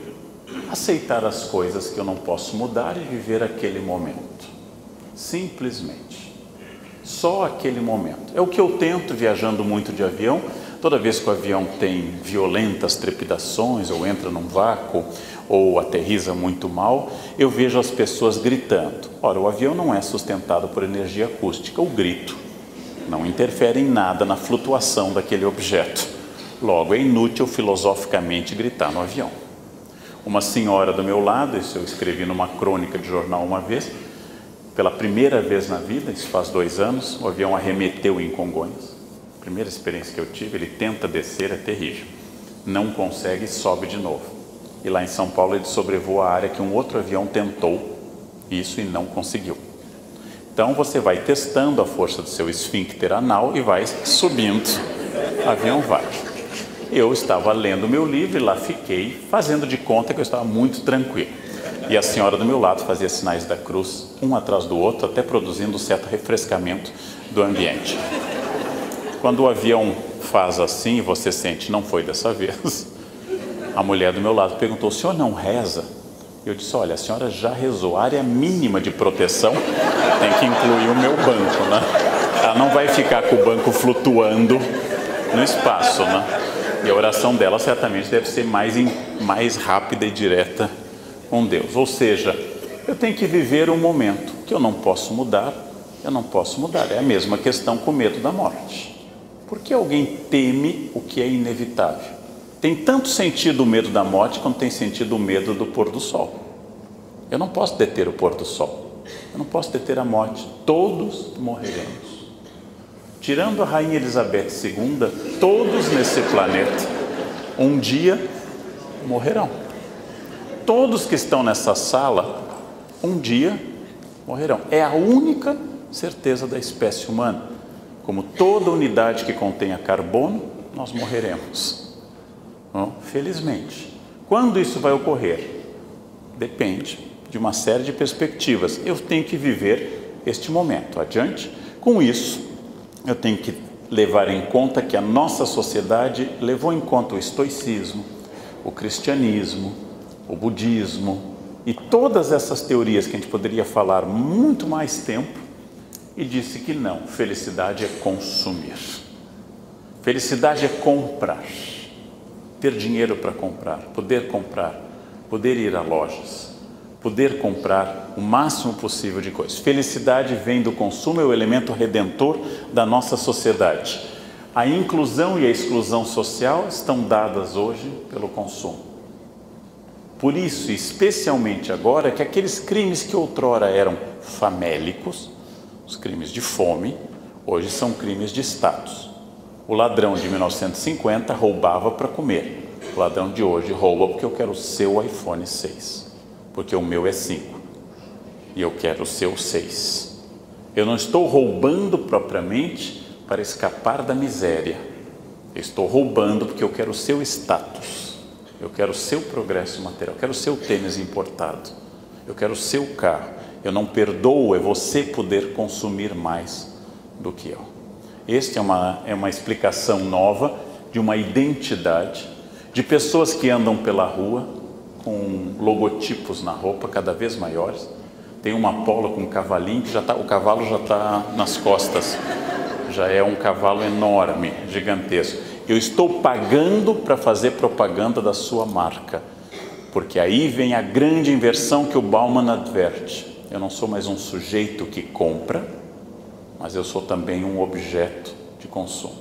aceitar as coisas que eu não posso mudar e viver aquele momento. Simplesmente. Só aquele momento. É o que eu tento viajando muito de avião. Toda vez que o avião tem violentas trepidações, ou entra num vácuo, ou aterriza muito mal, eu vejo as pessoas gritando. Ora, o avião não é sustentado por energia acústica. O grito não interfere em nada na flutuação daquele objeto. Logo, é inútil filosoficamente gritar no avião. Uma senhora do meu lado, isso eu escrevi numa crônica de jornal uma vez, pela primeira vez na vida, isso faz 2 anos, o avião arremeteu em Congonhas. Primeira experiência que eu tive, ele tenta descer, é terrível. Não consegue, sobe de novo. E lá em São Paulo ele sobrevoa a área que um outro avião tentou isso e não conseguiu. Então você vai testando a força do seu esfíncter anal e vai subindo, o avião vai. Eu estava lendo meu livro e lá fiquei, fazendo de conta que eu estava muito tranquilo. E a senhora do meu lado fazia sinais da cruz, um atrás do outro, até produzindo um certo refrescamento do ambiente. Quando o avião faz assim e você sente, não foi dessa vez, a mulher do meu lado perguntou: o senhor não reza? Eu disse: olha, a senhora já rezou, a área mínima de proteção tem que incluir o meu banco, né? Ela não vai ficar com o banco flutuando no espaço, né? E a oração dela certamente deve ser mais rápida e direta com Deus. Ou seja, eu tenho que viver um momento que eu não posso mudar, É a mesma questão com o medo da morte. Por que alguém teme o que é inevitável? Tem tanto sentido o medo da morte quanto tem sentido o medo do pôr do sol. Eu não posso deter o pôr do sol. Eu não posso deter a morte. Todos morreremos. Tirando a Rainha Elizabeth II, todos nesse planeta, um dia morrerão. Todos que estão nessa sala, um dia morrerão. É a única certeza da espécie humana. Como toda unidade que contenha carbono, nós morreremos. Bom, felizmente. Quando isso vai ocorrer? Depende de uma série de perspectivas. Eu tenho que viver este momento. Adiante. Com isso, eu tenho que levar em conta que a nossa sociedade levou em conta o estoicismo, o cristianismo, o budismo e todas essas teorias que a gente poderia falar muito mais tempo, e disse que não, felicidade é consumir. Felicidade é comprar. Ter dinheiro para comprar, poder ir a lojas, poder comprar o máximo possível de coisas. Felicidade vem do consumo, é o elemento redentor da nossa sociedade. A inclusão e a exclusão social estão dadas hoje pelo consumo. Por isso, especialmente agora, que aqueles crimes que outrora eram famélicos, os crimes de fome, hoje são crimes de status. O ladrão de 1950 roubava para comer. O ladrão de hoje rouba porque eu quero o seu iPhone 6, porque o meu é 5 e eu quero o seu 6. Eu não estou roubando propriamente para escapar da miséria. Eu estou roubando porque eu quero o seu status, eu quero o seu progresso material, eu quero o seu tênis importado, eu quero o seu carro. Eu não perdoo, é você poder consumir mais do que eu. Esta é uma explicação nova de uma identidade de pessoas que andam pela rua com logotipos na roupa cada vez maiores. Tem uma Polo com um cavalinho que o cavalo já está nas costas, já é um cavalo enorme, gigantesco. Eu estou pagando para fazer propaganda da sua marca, porque aí vem a grande inversão que o Bauman adverte. Eu não sou mais um sujeito que compra, mas eu sou também um objeto de consumo.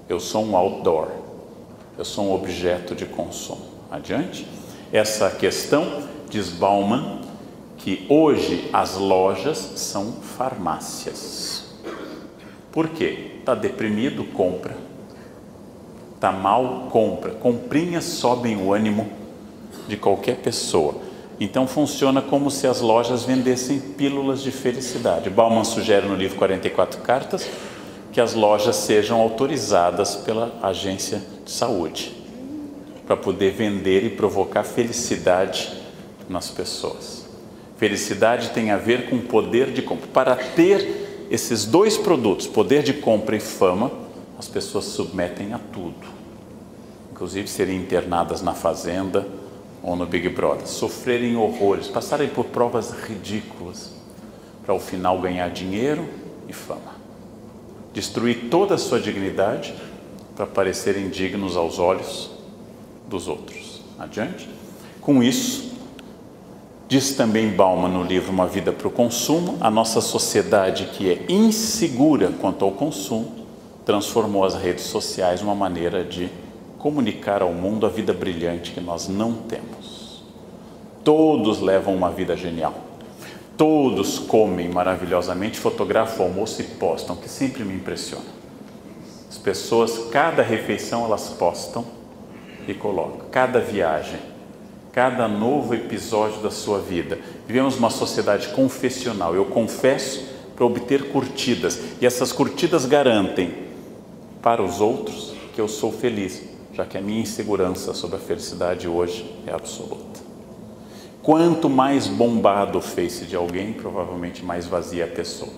Eu sou um outdoor, eu sou um objeto de consumo. Adiante? Essa questão, diz Bauman, que hoje as lojas são farmácias. Por quê? Está deprimido, compra. Está mal, compra. Comprinhas sobem o ânimo de qualquer pessoa. Então funciona como se as lojas vendessem pílulas de felicidade. Bauman sugere no livro 44 Cartas que as lojas sejam autorizadas pela agência de saúde para poder vender e provocar felicidade nas pessoas. Felicidade tem a ver com poder de compra. Para ter esses dois produtos, poder de compra e fama, as pessoas submetem a tudo, inclusive serem internadas na fazenda ou no Big Brother, sofrerem horrores, passarem por provas ridículas, para ao final ganhar dinheiro e fama. Destruir toda a sua dignidade para parecerem dignos aos olhos dos outros. Adiante? Com isso, diz também Bauman no livro Uma Vida para o Consumo, a nossa sociedade que é insegura quanto ao consumo, transformou as redes sociais numa maneira de comunicar ao mundo a vida brilhante que nós não temos. Todos levam uma vida genial. Todos comem maravilhosamente, fotografam o almoço e postam, que sempre me impressiona. As pessoas, cada refeição elas postam e colocam. Cada viagem, cada novo episódio da sua vida. Vivemos uma sociedade confessional. Eu confesso para obter curtidas. E essas curtidas garantem para os outros que eu sou feliz, já que a minha insegurança sobre a felicidade hoje é absoluta. Quanto mais bombado o Face de alguém, provavelmente mais vazia a pessoa.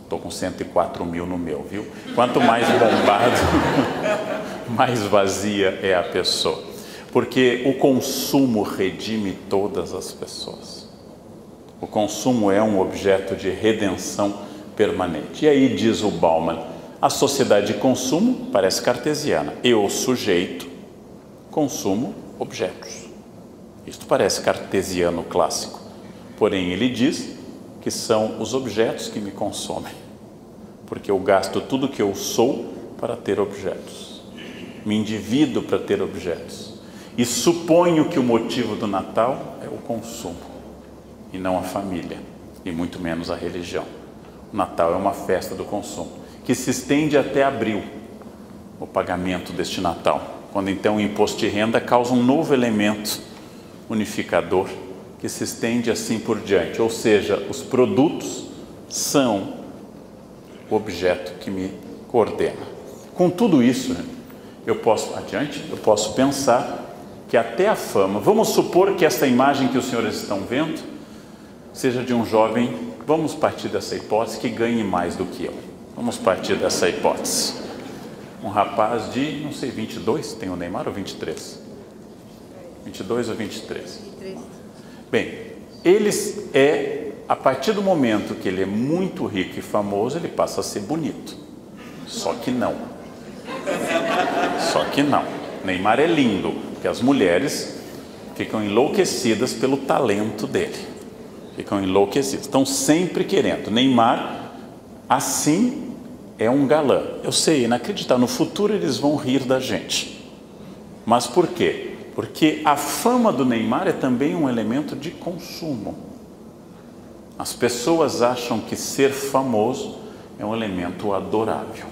Estou com 104 mil no meu, viu? Quanto mais bombado, mais vazia é a pessoa. Porque o consumo redime todas as pessoas. O consumo é um objeto de redenção permanente. E aí diz o Bauman, a sociedade de consumo parece cartesiana. Eu, sujeito, consumo objetos. Isto parece cartesiano clássico. Porém, ele diz que são os objetos que me consomem. Porque eu gasto tudo que eu sou para ter objetos. Me endivido para ter objetos. E suponho que o motivo do Natal é o consumo. E não a família. E muito menos a religião. O Natal é uma festa do consumo. Que se estende até abril. O pagamento deste Natal. Quando então o imposto de renda causa um novo elemento unificador que se estende assim por diante, ou seja, os produtos são o objeto que me coordena. Com tudo isso, eu posso pensar que até a fama, vamos supor que essa imagem que os senhores estão vendo seja de um jovem, vamos partir dessa hipótese, que ganhe mais do que eu. Vamos partir dessa hipótese. Um rapaz de, não sei, 22, tem o Neymar ou 23? 22 ou 23? 23. Bem, a partir do momento que ele é muito rico e famoso, ele passa a ser bonito. Só que não. Neymar é lindo, porque as mulheres ficam enlouquecidas pelo talento dele. Ficam enlouquecidas, estão sempre querendo. Neymar, assim, é um galã. Eu sei, inacreditável, no futuro eles vão rir da gente. Mas por quê? Porque a fama do Neymar é também um elemento de consumo. As pessoas acham que ser famoso é um elemento adorável.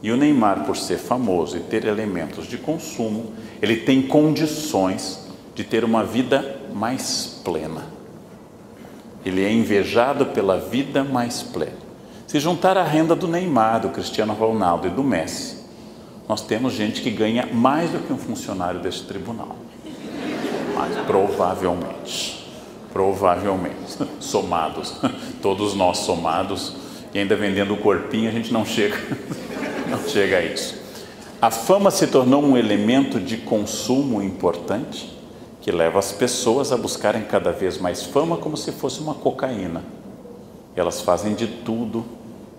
E o Neymar, por ser famoso e ter elementos de consumo, ele tem condições de ter uma vida mais plena. Ele é invejado pela vida mais plena. Se juntar a renda do Neymar, do Cristiano Ronaldo e do Messi, nós temos gente que ganha mais do que um funcionário desse tribunal. Mas provavelmente, somados, todos nós somados, e ainda vendendo o corpinho, a gente não chega a isso. A fama se tornou um elemento de consumo importante, que leva as pessoas a buscarem cada vez mais fama como se fosse uma cocaína. Elas fazem de tudo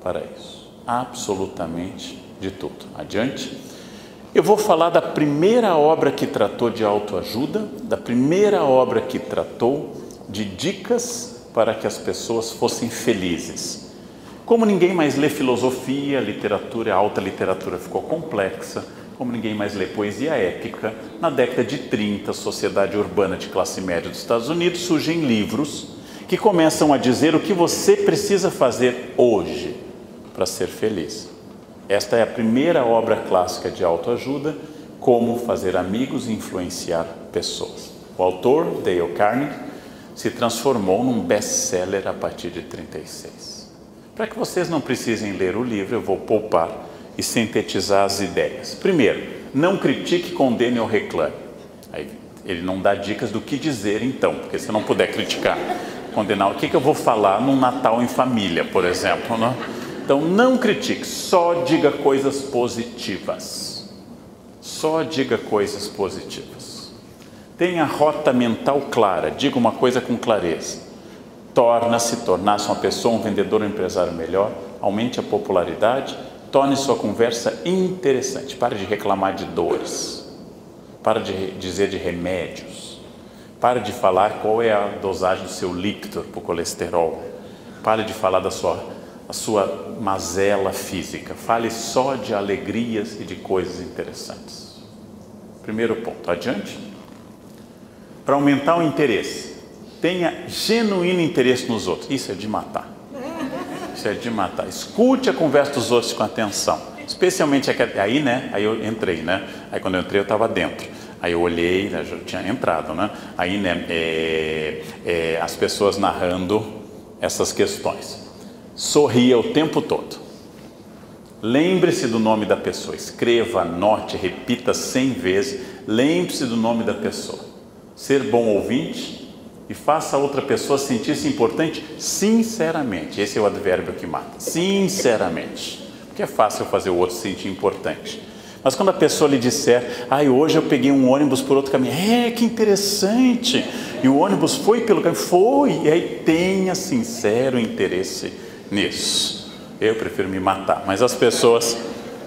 para isso, absolutamente de tudo. Adiante. Eu vou falar da primeira obra que tratou de autoajuda, da primeira obra que tratou de dicas para que as pessoas fossem felizes. Como ninguém mais lê filosofia, literatura, a alta literatura ficou complexa, como ninguém mais lê poesia épica, na década de 30, a sociedade urbana de classe média dos Estados Unidos, surgem livros que começam a dizer o que você precisa fazer hoje para ser feliz. Esta é a primeira obra clássica de autoajuda, Como Fazer Amigos e Influenciar Pessoas. O autor, Dale Carnegie, se transformou num best-seller a partir de 36. Para que vocês não precisem ler o livro, eu vou poupar e sintetizar as ideias. Primeiro, não critique, condene ou reclame. Aí, ele não dá dicas do que dizer então, porque se não puder criticar, condenar, o que eu vou falar num Natal em família, por exemplo, né? Então, não critique, só diga coisas positivas. Só diga coisas positivas. Tenha rota mental clara, diga uma coisa com clareza. Tornar-se uma pessoa, um vendedor, um empresário melhor, aumente a popularidade, torne sua conversa interessante. Pare de reclamar de dores, pare de dizer de remédios, pare de falar qual é a dosagem do seu Lipitor para o colesterol, pare de falar da sua mazela física, fale só de alegrias e de coisas interessantes. Primeiro ponto, adiante. Para aumentar o interesse, tenha genuíno interesse nos outros. Isso é de matar. Isso é de matar. Escute a conversa dos outros com atenção, especialmente aí, né? Aí eu entrei, né? Aí quando eu entrei eu estava dentro. Aí eu olhei, né? Já tinha entrado, né? Aí, né? As pessoas narrando essas questões. Sorria o tempo todo. Lembre-se do nome da pessoa. Escreva, anote, repita 100 vezes. Lembre-se do nome da pessoa. Ser bom ouvinte e faça a outra pessoa sentir-se importante sinceramente. Esse é o advérbio que mata. Sinceramente. Porque é fácil fazer o outro se sentir importante. Mas quando a pessoa lhe disser, hoje eu peguei um ônibus por outro caminho. Que interessante. E o ônibus foi pelo caminho. Foi. E aí tenha sincero interesse nisso. Eu prefiro me matar, mas as pessoas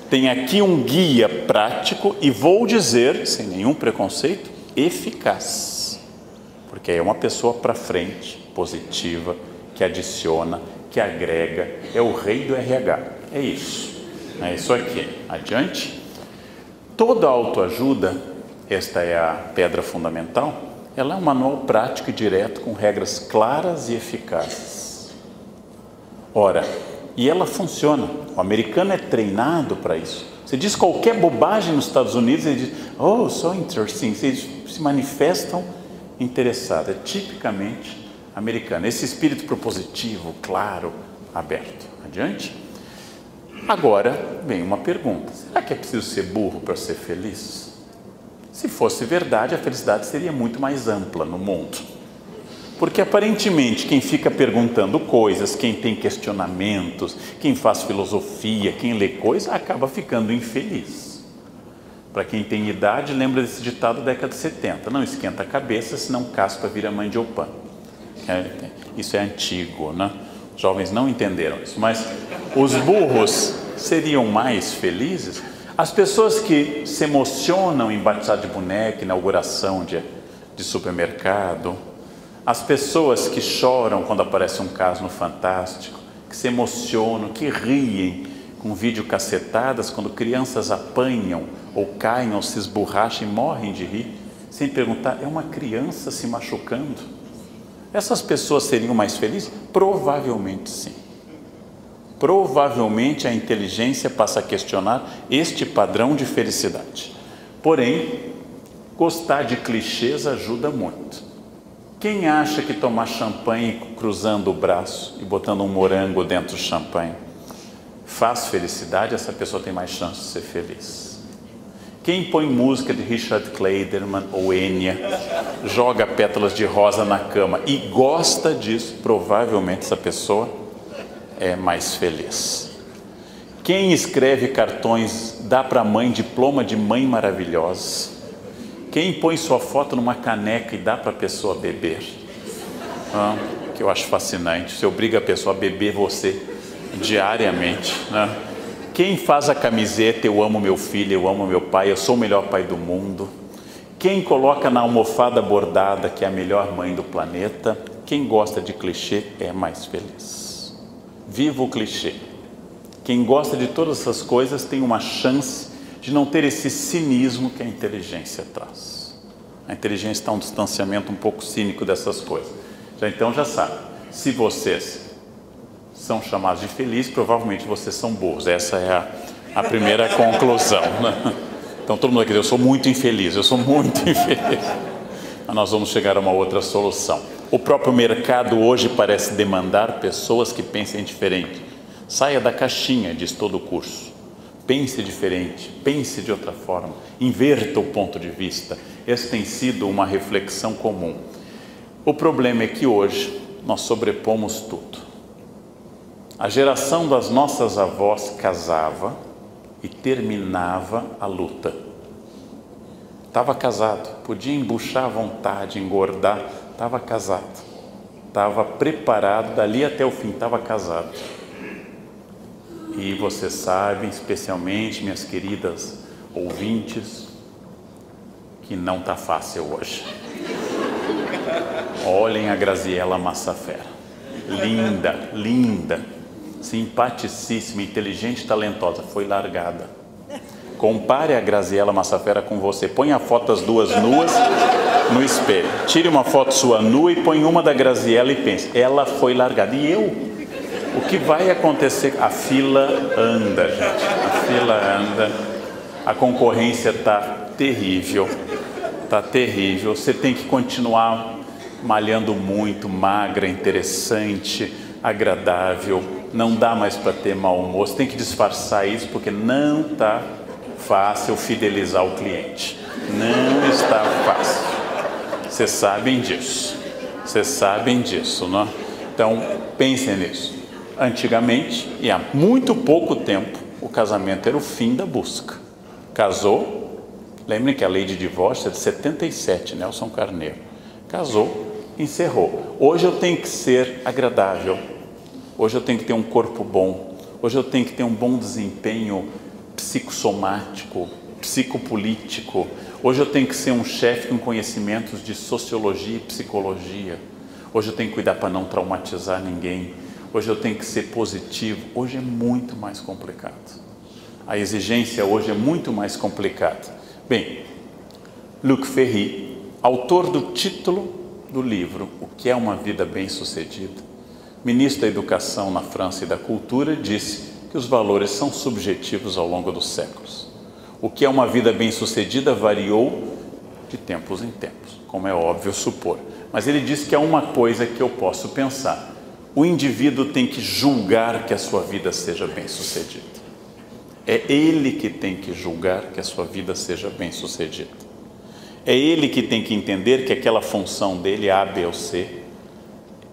têm aqui um guia prático e vou dizer, sem nenhum preconceito, eficaz, porque é uma pessoa para frente, positiva, que adiciona, que agrega, é o rei do RH, é isso aqui. Adiante. Toda autoajuda, esta é a pedra fundamental, ela é um manual prático e direto com regras claras e eficazes. Ora, e ela funciona. O americano é treinado para isso. Você diz qualquer bobagem nos Estados Unidos, ele diz, oh, so interesting. Eles se manifestam interessados. É tipicamente americano. Esse espírito propositivo, claro, aberto. Adiante. Agora, vem uma pergunta. Será que é preciso ser burro para ser feliz? Se fosse verdade, a felicidade seria muito mais ampla no mundo. Porque aparentemente quem fica perguntando coisas, quem tem questionamentos, quem faz filosofia, quem lê coisas, acaba ficando infeliz. Para quem tem idade, lembra desse ditado da década de 70, não esquenta a cabeça, senão caspa vira mandiopan. Isso é antigo, né? Os jovens não entenderam isso, mas os burros seriam mais felizes? As pessoas que se emocionam em batizado de boneca, inauguração de supermercado, as pessoas que choram quando aparece um caso no Fantástico, que se emocionam, que riem com videocassetadas quando crianças apanham ou caem ou se esborracham e morrem de rir, sem perguntar, é uma criança se machucando? Essas pessoas seriam mais felizes? Provavelmente sim. Provavelmente a inteligência passa a questionar este padrão de felicidade. Porém, gostar de clichês ajuda muito. Quem acha que tomar champanhe cruzando o braço e botando um morango dentro do champanhe faz felicidade? Essa pessoa tem mais chance de ser feliz. Quem põe música de Richard Clayderman ou Enya, joga pétalas de rosa na cama e gosta disso, provavelmente essa pessoa é mais feliz. Quem escreve cartões, dá para a mãe diploma de mãe maravilhosa. Quem põe sua foto numa caneca e dá para a pessoa beber, que eu acho fascinante, você obriga a pessoa a beber você diariamente, né? Quem faz a camiseta, eu amo meu filho, eu amo meu pai, eu sou o melhor pai do mundo. Quem coloca na almofada bordada que é a melhor mãe do planeta. Quem gosta de clichê é mais feliz. Viva o clichê. Quem gosta de todas essas coisas tem uma chance de não ter esse cinismo que a inteligência traz. A inteligência está um distanciamento um pouco cínico dessas coisas. Então já sabe, se vocês são chamados de felizes, provavelmente vocês são burros. Essa é a primeira conclusão, né? Então todo mundo vai dizer, eu sou muito infeliz, eu sou muito infeliz. Mas nós vamos chegar a uma outra solução. O próprio mercado hoje parece demandar pessoas que pensem diferente. Saia da caixinha, diz todo o curso. Pense diferente, pense de outra forma, inverta o ponto de vista. Essa tem sido uma reflexão comum. O problema é que hoje nós sobrepomos tudo. A geração das nossas avós casava e terminava a luta. Estava casado, podia embuchar à vontade, engordar, estava casado. Estava preparado dali até o fim, estava casado. E vocês sabem, especialmente minhas queridas ouvintes, que não está fácil hoje. Olhem a Graziella Massafera, linda, linda, simpaticíssima, inteligente, talentosa, foi largada. Compare a Graziella Massafera com você, põe a foto das duas nuas no espelho, tire uma foto sua nua e põe uma da Graziella e pense, ela foi largada, e eu? O que vai acontecer? A fila anda, gente, a fila anda, a concorrência está terrível, você tem que continuar malhando muito, magra, interessante, agradável, não dá mais para ter mau humor, você tem que disfarçar isso porque não está fácil fidelizar o cliente, não está fácil, vocês sabem disso, não? Então pensem nisso. Antigamente, e há muito pouco tempo, o casamento era o fim da busca. Casou, lembrem que a lei de divórcio é de 77, Nelson Carneiro. Casou, encerrou. Hoje eu tenho que ser agradável, hoje eu tenho que ter um corpo bom, hoje eu tenho que ter um bom desempenho psicossomático, psicopolítico, hoje eu tenho que ser um chefe com conhecimentos de sociologia e psicologia, hoje eu tenho que cuidar para não traumatizar ninguém, hoje eu tenho que ser positivo. Hoje é muito mais complicado. A exigência hoje é muito mais complicada. Bem, Luc Ferry, autor do título do livro O que é uma vida bem-sucedida, ministro da Educação na França e da Cultura, disse que os valores são subjetivos ao longo dos séculos. O que é uma vida bem-sucedida variou de tempos em tempos, como é óbvio supor. Mas ele disse que há uma coisa que eu posso pensar. O indivíduo tem que julgar que a sua vida seja bem-sucedida. É ele que tem que julgar que a sua vida seja bem-sucedida. É ele que tem que entender que aquela função dele, A, B ou C,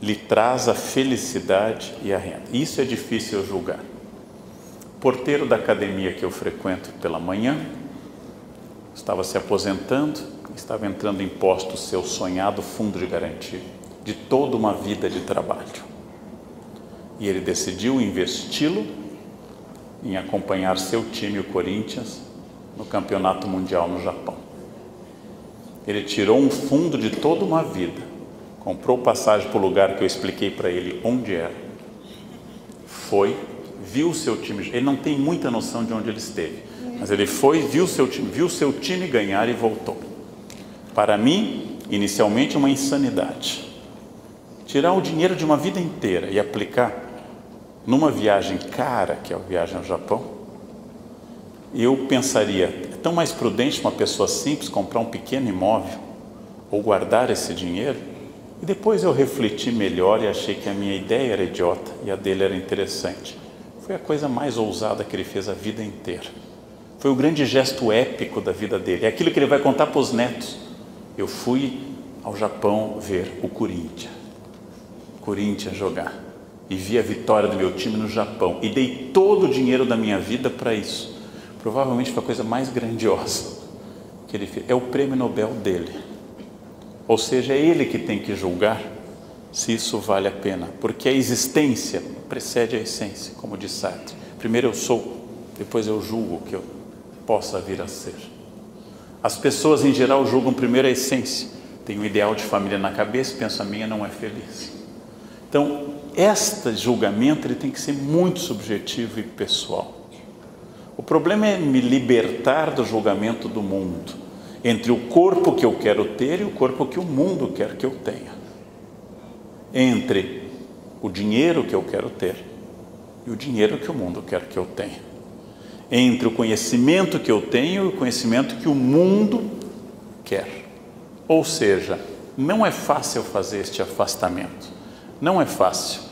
lhe traz a felicidade e a renda. Isso é difícil eu julgar. O porteiro da academia que eu frequento pela manhã estava se aposentando, estava entrando em posto o seu sonhado fundo de garantia de toda uma vida de trabalho. E ele decidiu investi-lo em acompanhar seu time, o Corinthians, no campeonato mundial no Japão. Ele tirou um fundo de toda uma vida, comprou passagem para o lugar que eu expliquei para ele onde era, foi, viu o seu time, ele não tem muita noção de onde ele esteve, mas ele foi, viu o seu time ganhar e voltou. Para mim, inicialmente, uma insanidade. Tirar o dinheiro de uma vida inteira e aplicar numa viagem cara, que é a viagem ao Japão, eu pensaria, é tão mais prudente uma pessoa simples comprar um pequeno imóvel ou guardar esse dinheiro. E depois eu refleti melhor e achei que a minha ideia era idiota e a dele era interessante. Foi a coisa mais ousada que ele fez a vida inteira. Foi o grande gesto épico da vida dele. É aquilo que ele vai contar para os netos. Eu fui ao Japão ver o Corinthians jogar. E vi a vitória do meu time no Japão. E dei todo o dinheiro da minha vida para isso. Provavelmente foi a coisa mais grandiosa que ele fez. É o prêmio Nobel dele. Ou seja, é ele que tem que julgar se isso vale a pena. Porque a existência precede a essência, como diz Sartre. Primeiro eu sou, depois eu julgo o que eu possa vir a ser. As pessoas em geral julgam primeiro a essência. Tem um ideal de família na cabeça e pensa, a minha não é feliz. Então, este julgamento ele tem que ser muito subjetivo e pessoal. O problema é me libertar do julgamento do mundo, entre o corpo que eu quero ter e o corpo que o mundo quer que eu tenha. Entre o dinheiro que eu quero ter e o dinheiro que o mundo quer que eu tenha. Entre o conhecimento que eu tenho e o conhecimento que o mundo quer. Ou seja, não é fácil fazer este afastamento. Não é fácil.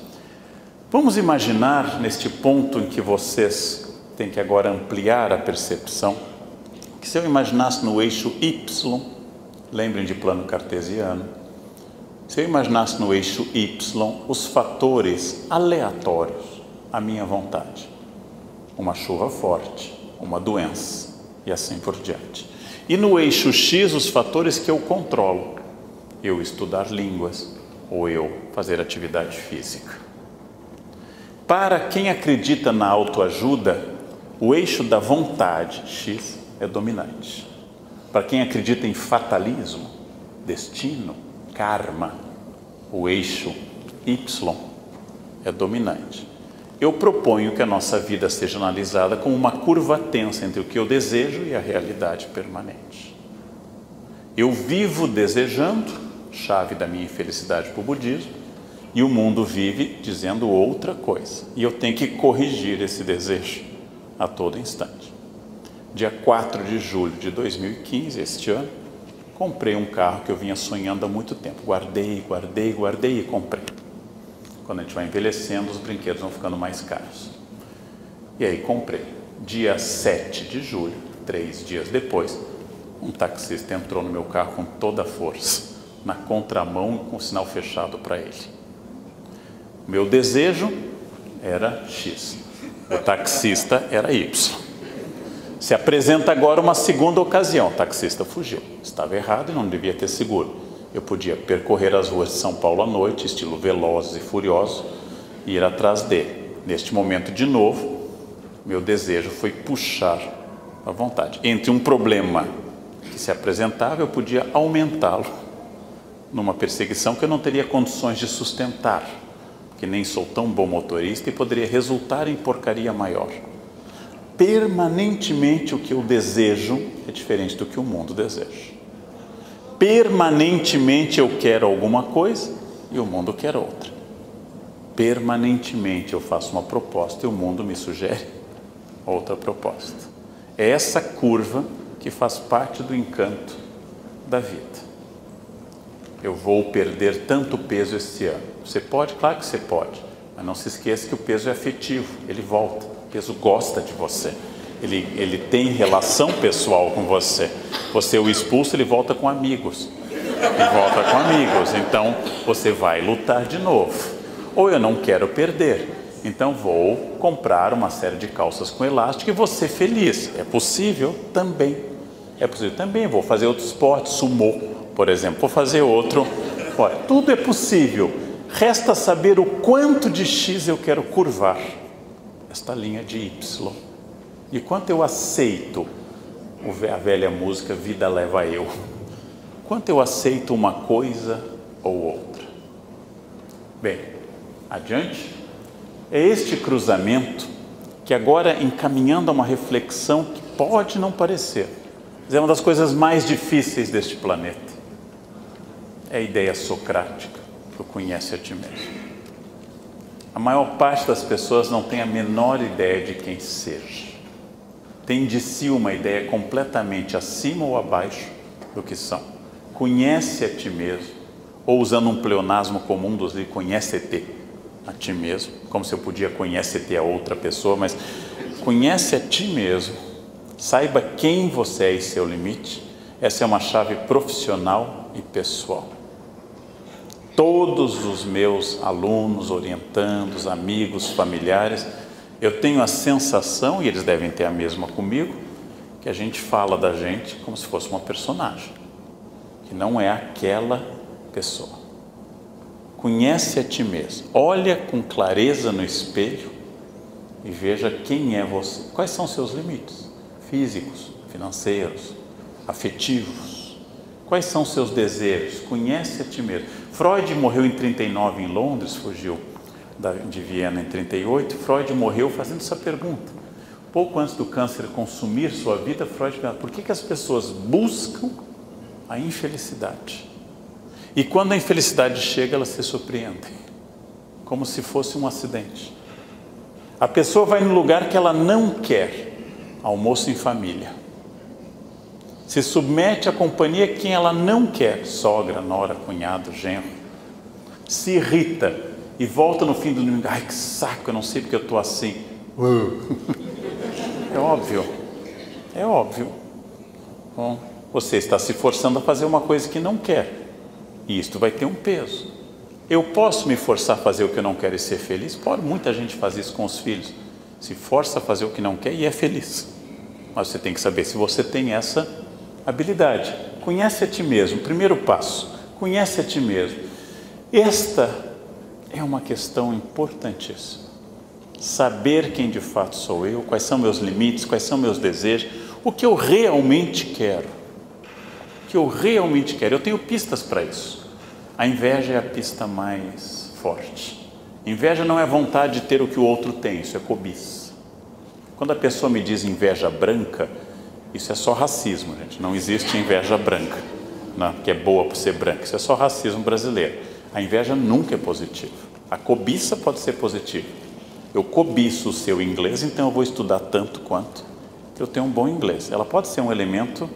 Vamos imaginar neste ponto em que vocês têm que agora ampliar a percepção, que se eu imaginasse no eixo Y, lembrem de plano cartesiano, se eu imaginasse no eixo Y os fatores aleatórios à minha vontade, uma chuva forte, uma doença e assim por diante. E no eixo X os fatores que eu controlo, eu estudar línguas ou eu fazer atividade física. Para quem acredita na autoajuda, o eixo da vontade, X, é dominante. Para quem acredita em fatalismo, destino, karma, o eixo Y é dominante. Eu proponho que a nossa vida seja analisada como uma curva tensa entre o que eu desejo e a realidade permanente. Eu vivo desejando, chave da minha infelicidade para o budismo, e o mundo vive dizendo outra coisa. E eu tenho que corrigir esse desejo a todo instante. Dia 4 de julho de 2015, este ano, comprei um carro que eu vinha sonhando há muito tempo. Guardei e comprei. Quando a gente vai envelhecendo, os brinquedos vão ficando mais caros. E aí comprei. Dia 7 de julho, 3 dias depois, um taxista entrou no meu carro com toda a força, na contramão, com o sinal fechado para ele. Meu desejo era X. O taxista era Y. Se apresenta agora uma segunda ocasião. O taxista fugiu. Estava errado e não devia ter seguro. Eu podia percorrer as ruas de São Paulo à noite, estilo Velozes e Furiosos, e ir atrás dele. Neste momento, de novo, meu desejo foi puxar a vontade. Entre um problema que se apresentava, eu podia aumentá-lo numa perseguição que eu não teria condições de sustentar, porque nem sou tão bom motorista e poderia resultar em porcaria maior. Permanentemente o que eu desejo é diferente do que o mundo deseja. Permanentemente eu quero alguma coisa e o mundo quer outra. Permanentemente eu faço uma proposta e o mundo me sugere outra proposta. É essa curva que faz parte do encanto da vida. Eu vou perder tanto peso este ano. Você pode? Claro que você pode. Mas não se esqueça que o peso é afetivo. Ele volta. O peso gosta de você. Ele tem relação pessoal com você. Você o expulsa, ele volta com amigos. Então, você vai lutar de novo. Ou eu não quero perder. Então, vou comprar uma série de calças com elástico e vou ser feliz. É possível também. É possível também. Vou fazer outro esporte, sumô, por exemplo. Vou fazer outro. Olha, tudo é possível. Resta saber o quanto de X eu quero curvar esta linha de Y. E quanto eu aceito a velha música Vida Leva Eu. quanto eu aceito uma coisa ou outra. Bem, adiante, é este cruzamento que agora, encaminhando a uma reflexão que pode não parecer, mas é uma das coisas mais difíceis deste planeta, é a ideia socrática, do conhece a ti mesmo. A maior parte das pessoas não tem a menor ideia de quem seja. Tem de si uma ideia completamente acima ou abaixo do que são. Conhece a ti mesmo, ou usando um pleonasmo comum dos livros, conhece-te a ti mesmo, como se eu podia conhecer-te a outra pessoa, mas conhece a ti mesmo, saiba quem você é e seu limite. Essa é uma chave profissional e pessoal. Todos os meus alunos, orientandos, amigos, familiares, eu tenho a sensação, e eles devem ter a mesma comigo, que a gente fala da gente como se fosse uma personagem, que não é aquela pessoa. Conhece a ti mesmo, olha com clareza no espelho e veja quem é você. Quais são seus limites físicos, financeiros, afetivos? Quais são seus desejos? Conhece a ti mesmo. Freud morreu em 39 em Londres, fugiu de Viena em 38. Freud morreu fazendo essa pergunta. Pouco antes do câncer consumir sua vida, Freud perguntou: por que as pessoas buscam a infelicidade? E quando a infelicidade chega, elas se surpreendem, como se fosse um acidente. A pessoa vai no lugar que ela não quer, almoço em família. Se submete à companhia quem ela não quer, sogra, nora, cunhado, genro. Se irrita e volta no fim do domingo: ai, que saco, eu não sei porque eu estou assim. É óbvio, é óbvio. Bom, você está se forçando a fazer uma coisa que não quer. E isto vai ter um peso. Eu posso me forçar a fazer o que eu não quero e ser feliz? Pode, muita gente faz isso com os filhos. Se força a fazer o que não quer e é feliz. Mas você tem que saber se você tem essa habilidade. Conhece a ti mesmo, primeiro passo. Conhece a ti mesmo. Esta é uma questão importantíssima. Saber quem de fato sou eu, quais são meus limites, quais são meus desejos, o que eu realmente quero. O que eu realmente quero. Eu tenho pistas para isso. A inveja é a pista mais forte. Inveja não é vontade de ter o que o outro tem, isso é cobiça. Quando a pessoa me diz inveja branca, isso é só racismo, gente. Não existe inveja branca, não, que é boa por ser branca. Isso é só racismo brasileiro. A inveja nunca é positiva. A cobiça pode ser positiva. Eu cobiço o seu inglês, então eu vou estudar tanto quanto eu tenho um bom inglês. Ela pode ser um elemento,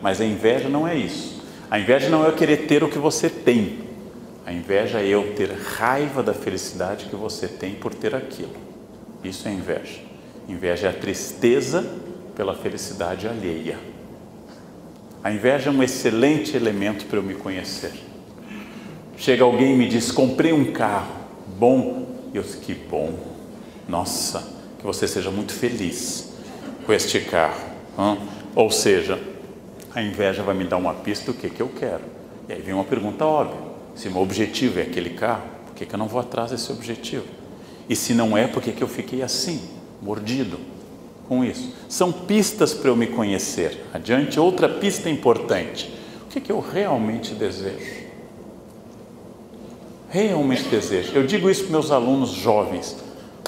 mas a inveja não é isso. A inveja não é eu querer ter o que você tem. A inveja é eu ter raiva da felicidade que você tem por ter aquilo. Isso é inveja. Inveja é a tristeza pela felicidade alheia. A inveja é um excelente elemento para eu me conhecer. Chega alguém e me diz: comprei um carro bom. E eu digo: que bom. Nossa, que você seja muito feliz com este carro. Ou seja, a inveja vai me dar uma pista do que eu quero. E aí vem uma pergunta óbvia: se o meu objetivo é aquele carro, por que eu não vou atrás desse objetivo? E se não é, por que eu fiquei assim, mordido com isso? São pistas para eu me conhecer. Adiante, outra pista importante: o que eu realmente desejo? Realmente desejo. Eu digo isso para meus alunos jovens.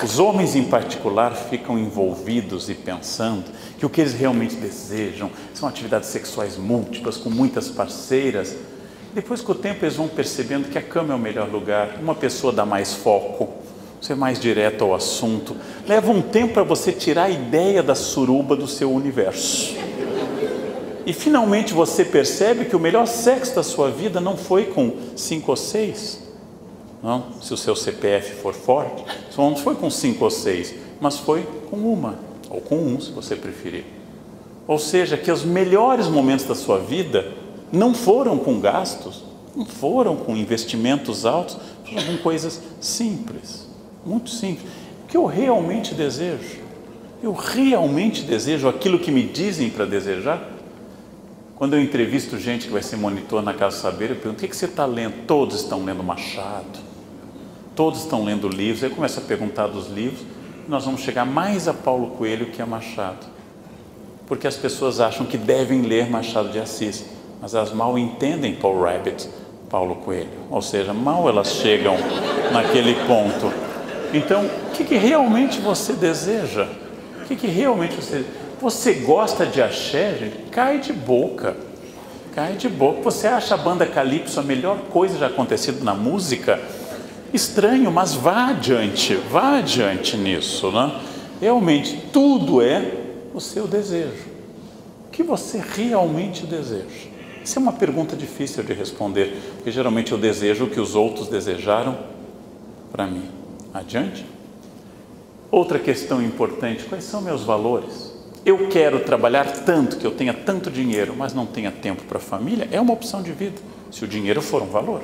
Os homens em particular ficam envolvidos e pensando que o que eles realmente desejam são atividades sexuais múltiplas, com muitas parceiras. Depois, com o tempo, eles vão percebendo que a cama é o melhor lugar. Uma pessoa dá mais foco, você é mais direto ao assunto. Leva um tempo para você tirar a ideia da suruba do seu universo. E finalmente você percebe que o melhor sexo da sua vida não foi com 5 ou 6. Não, se o seu CPF for forte, não foi com 5 ou 6, mas foi com uma, ou com um, se você preferir. Ou seja, que os melhores momentos da sua vida não foram com gastos, não foram com investimentos altos, foram com coisas simples, muito simples. O que eu realmente desejo? Eu realmente desejo aquilo que me dizem para desejar? Quando eu entrevisto gente que vai ser monitor na Casa Saber, eu pergunto: o que você está lendo? Todos estão lendo Machado. Todos estão lendo livros. Aí eu começo a perguntar dos livros. Nós vamos chegar mais a Paulo Coelho que a Machado. Porque as pessoas acham que devem ler Machado de Assis. mas elas mal entendem Paul Rabbit, Paulo Coelho. Ou seja, mal elas chegam naquele ponto. Então, o que realmente você deseja? O que realmente você gosta de axé, gente? Cai de boca. Cai de boca. Você acha a banda Calypso a melhor coisa já acontecido na música? Estranho, mas vá adiante nisso, né? Realmente, tudo é o seu desejo. O que você realmente deseja? Essa é uma pergunta difícil de responder, porque geralmente eu desejo o que os outros desejaram para mim. Adiante? Outra questão importante, quais são meus valores? Eu quero trabalhar tanto, que eu tenha tanto dinheiro, mas não tenha tempo para a família? É uma opção de vida, se o dinheiro for um valor.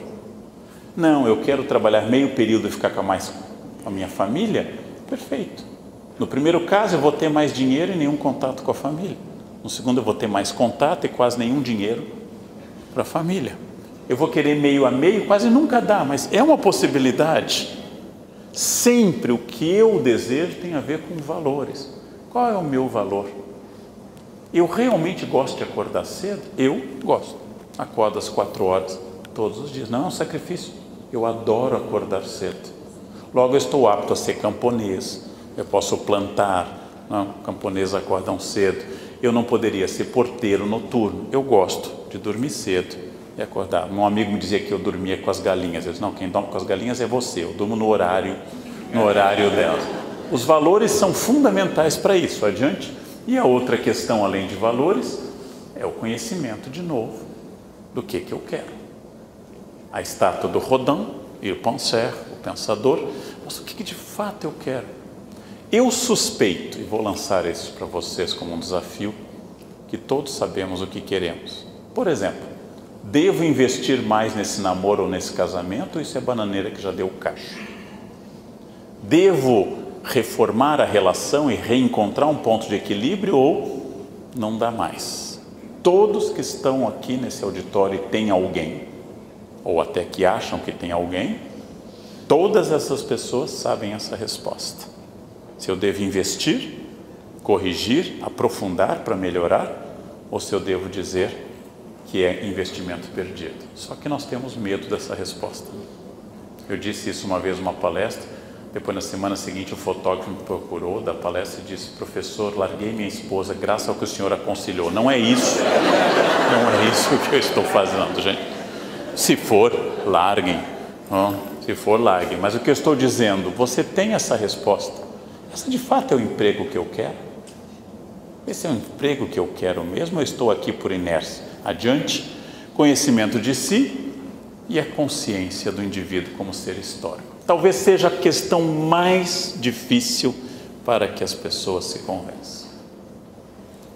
Não, eu quero trabalhar meio período e ficar com a minha família? Perfeito. No primeiro caso, eu vou ter mais dinheiro e nenhum contato com a família. No segundo, eu vou ter mais contato e quase nenhum dinheiro para a família. Eu vou querer meio a meio, quase nunca dá, mas é uma possibilidade. Sempre o que eu desejo tem a ver com valores. Qual é o meu valor? Eu realmente gosto de acordar cedo? Eu gosto. Acordo às 4 horas todos os dias. Não é um sacrifício. Eu adoro acordar cedo. Logo, eu estou apto a ser camponês. Eu posso plantar. Não, camponeses acordam cedo. Eu não poderia ser porteiro noturno. Eu gosto de dormir cedo e acordar. Um amigo me dizia que eu dormia com as galinhas. Eu disse, não, quem dorme com as galinhas é você. Eu durmo no horário delas. Os valores são fundamentais para isso. Adiante. E a outra questão, além de valores, é o conhecimento, de novo, do que eu quero. A estátua do Rodin, e o Penseur, o pensador, mas o que de fato eu quero? Eu suspeito, e vou lançar isso para vocês como um desafio, que todos sabemos o que queremos. Por exemplo, devo investir mais nesse namoro ou nesse casamento, ou isso é bananeira que já deu cacho? Devo reformar a relação e reencontrar um ponto de equilíbrio, ou não dá mais? Todos que estão aqui nesse auditório e têm alguém, ou até que acham que tem alguém, todas essas pessoas sabem essa resposta. Se eu devo investir, corrigir, aprofundar para melhorar, ou se eu devo dizer que é investimento perdido. Só que nós temos medo dessa resposta. Eu disse isso uma vez numa palestra, depois na semana seguinte o fotógrafo me procurou da palestra e disse, professor, larguei minha esposa graças ao que o senhor aconselhou. Não é isso que eu estou fazendo, gente. Se for, larguem. Se for, larguem. Mas o que eu estou dizendo, você tem essa resposta. Esse de fato é o emprego que eu quero? Esse é o emprego que eu quero mesmo ou eu estou aqui por inércia? Adiante, conhecimento de si e a consciência do indivíduo como ser histórico. Talvez seja a questão mais difícil para que as pessoas se convençam.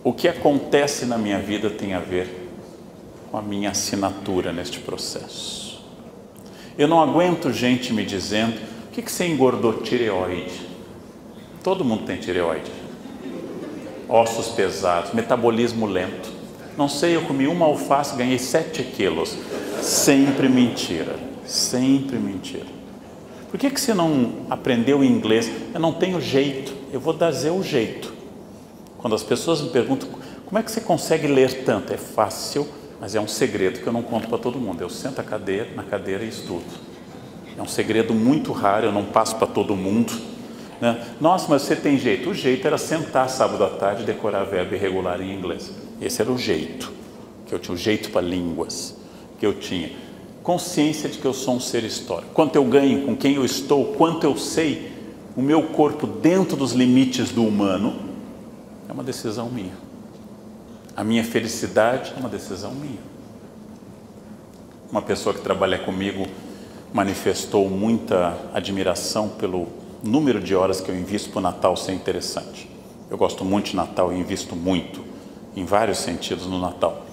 O que acontece na minha vida tem a ver com a minha assinatura neste processo. Eu não aguento gente me dizendo, o que você engordou? Tireoide. Todo mundo tem tireoide. Ossos pesados, metabolismo lento. Não sei, eu comi uma alface, ganhei 7 quilos. Sempre mentira, sempre mentira. Por que você não aprendeu inglês? Eu não tenho jeito, eu vou dizer o jeito. Quando as pessoas me perguntam, como é que você consegue ler tanto? É fácil, mas é um segredo que eu não conto para todo mundo. Eu sento na cadeira e estudo. É um segredo muito raro, eu não passo para todo mundo. Nossa, mas você tem jeito. O jeito era sentar sábado à tarde e decorar verbo irregular em inglês. Esse era o jeito, que eu tinha, o jeito para línguas que eu tinha. Consciência de que eu sou um ser histórico. Quanto eu ganho, com quem eu estou, quanto eu sei, o meu corpo dentro dos limites do humano, é uma decisão minha. A minha felicidade é uma decisão minha. Uma pessoa que trabalha comigo manifestou muita admiração pelo número de horas que eu invisto para o Natal ser interessante. Eu gosto muito de Natal e invisto muito, em vários sentidos no Natal.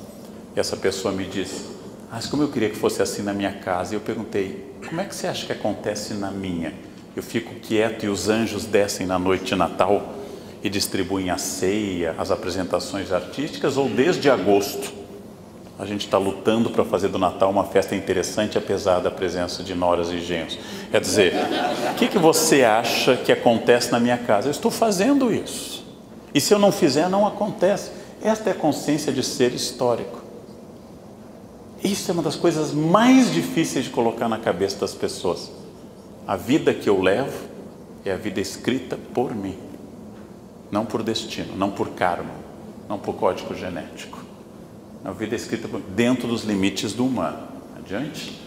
E essa pessoa me disse, mas como eu queria que fosse assim na minha casa. E eu perguntei, como é que você acha que acontece na minha? Eu fico quieto e os anjos descem na noite de Natal e distribuem a ceia, as apresentações artísticas, ou desde agosto a gente está lutando para fazer do Natal uma festa interessante, apesar da presença de noras e genros. Quer dizer, o que você acha que acontece na minha casa? Eu estou fazendo isso. E se eu não fizer, não acontece. Esta é a consciência de ser histórico. Isso é uma das coisas mais difíceis de colocar na cabeça das pessoas. A vida que eu levo é a vida escrita por mim. Não por destino, não por karma, não por código genético. A vida é escrita dentro dos limites do humano. Adiante.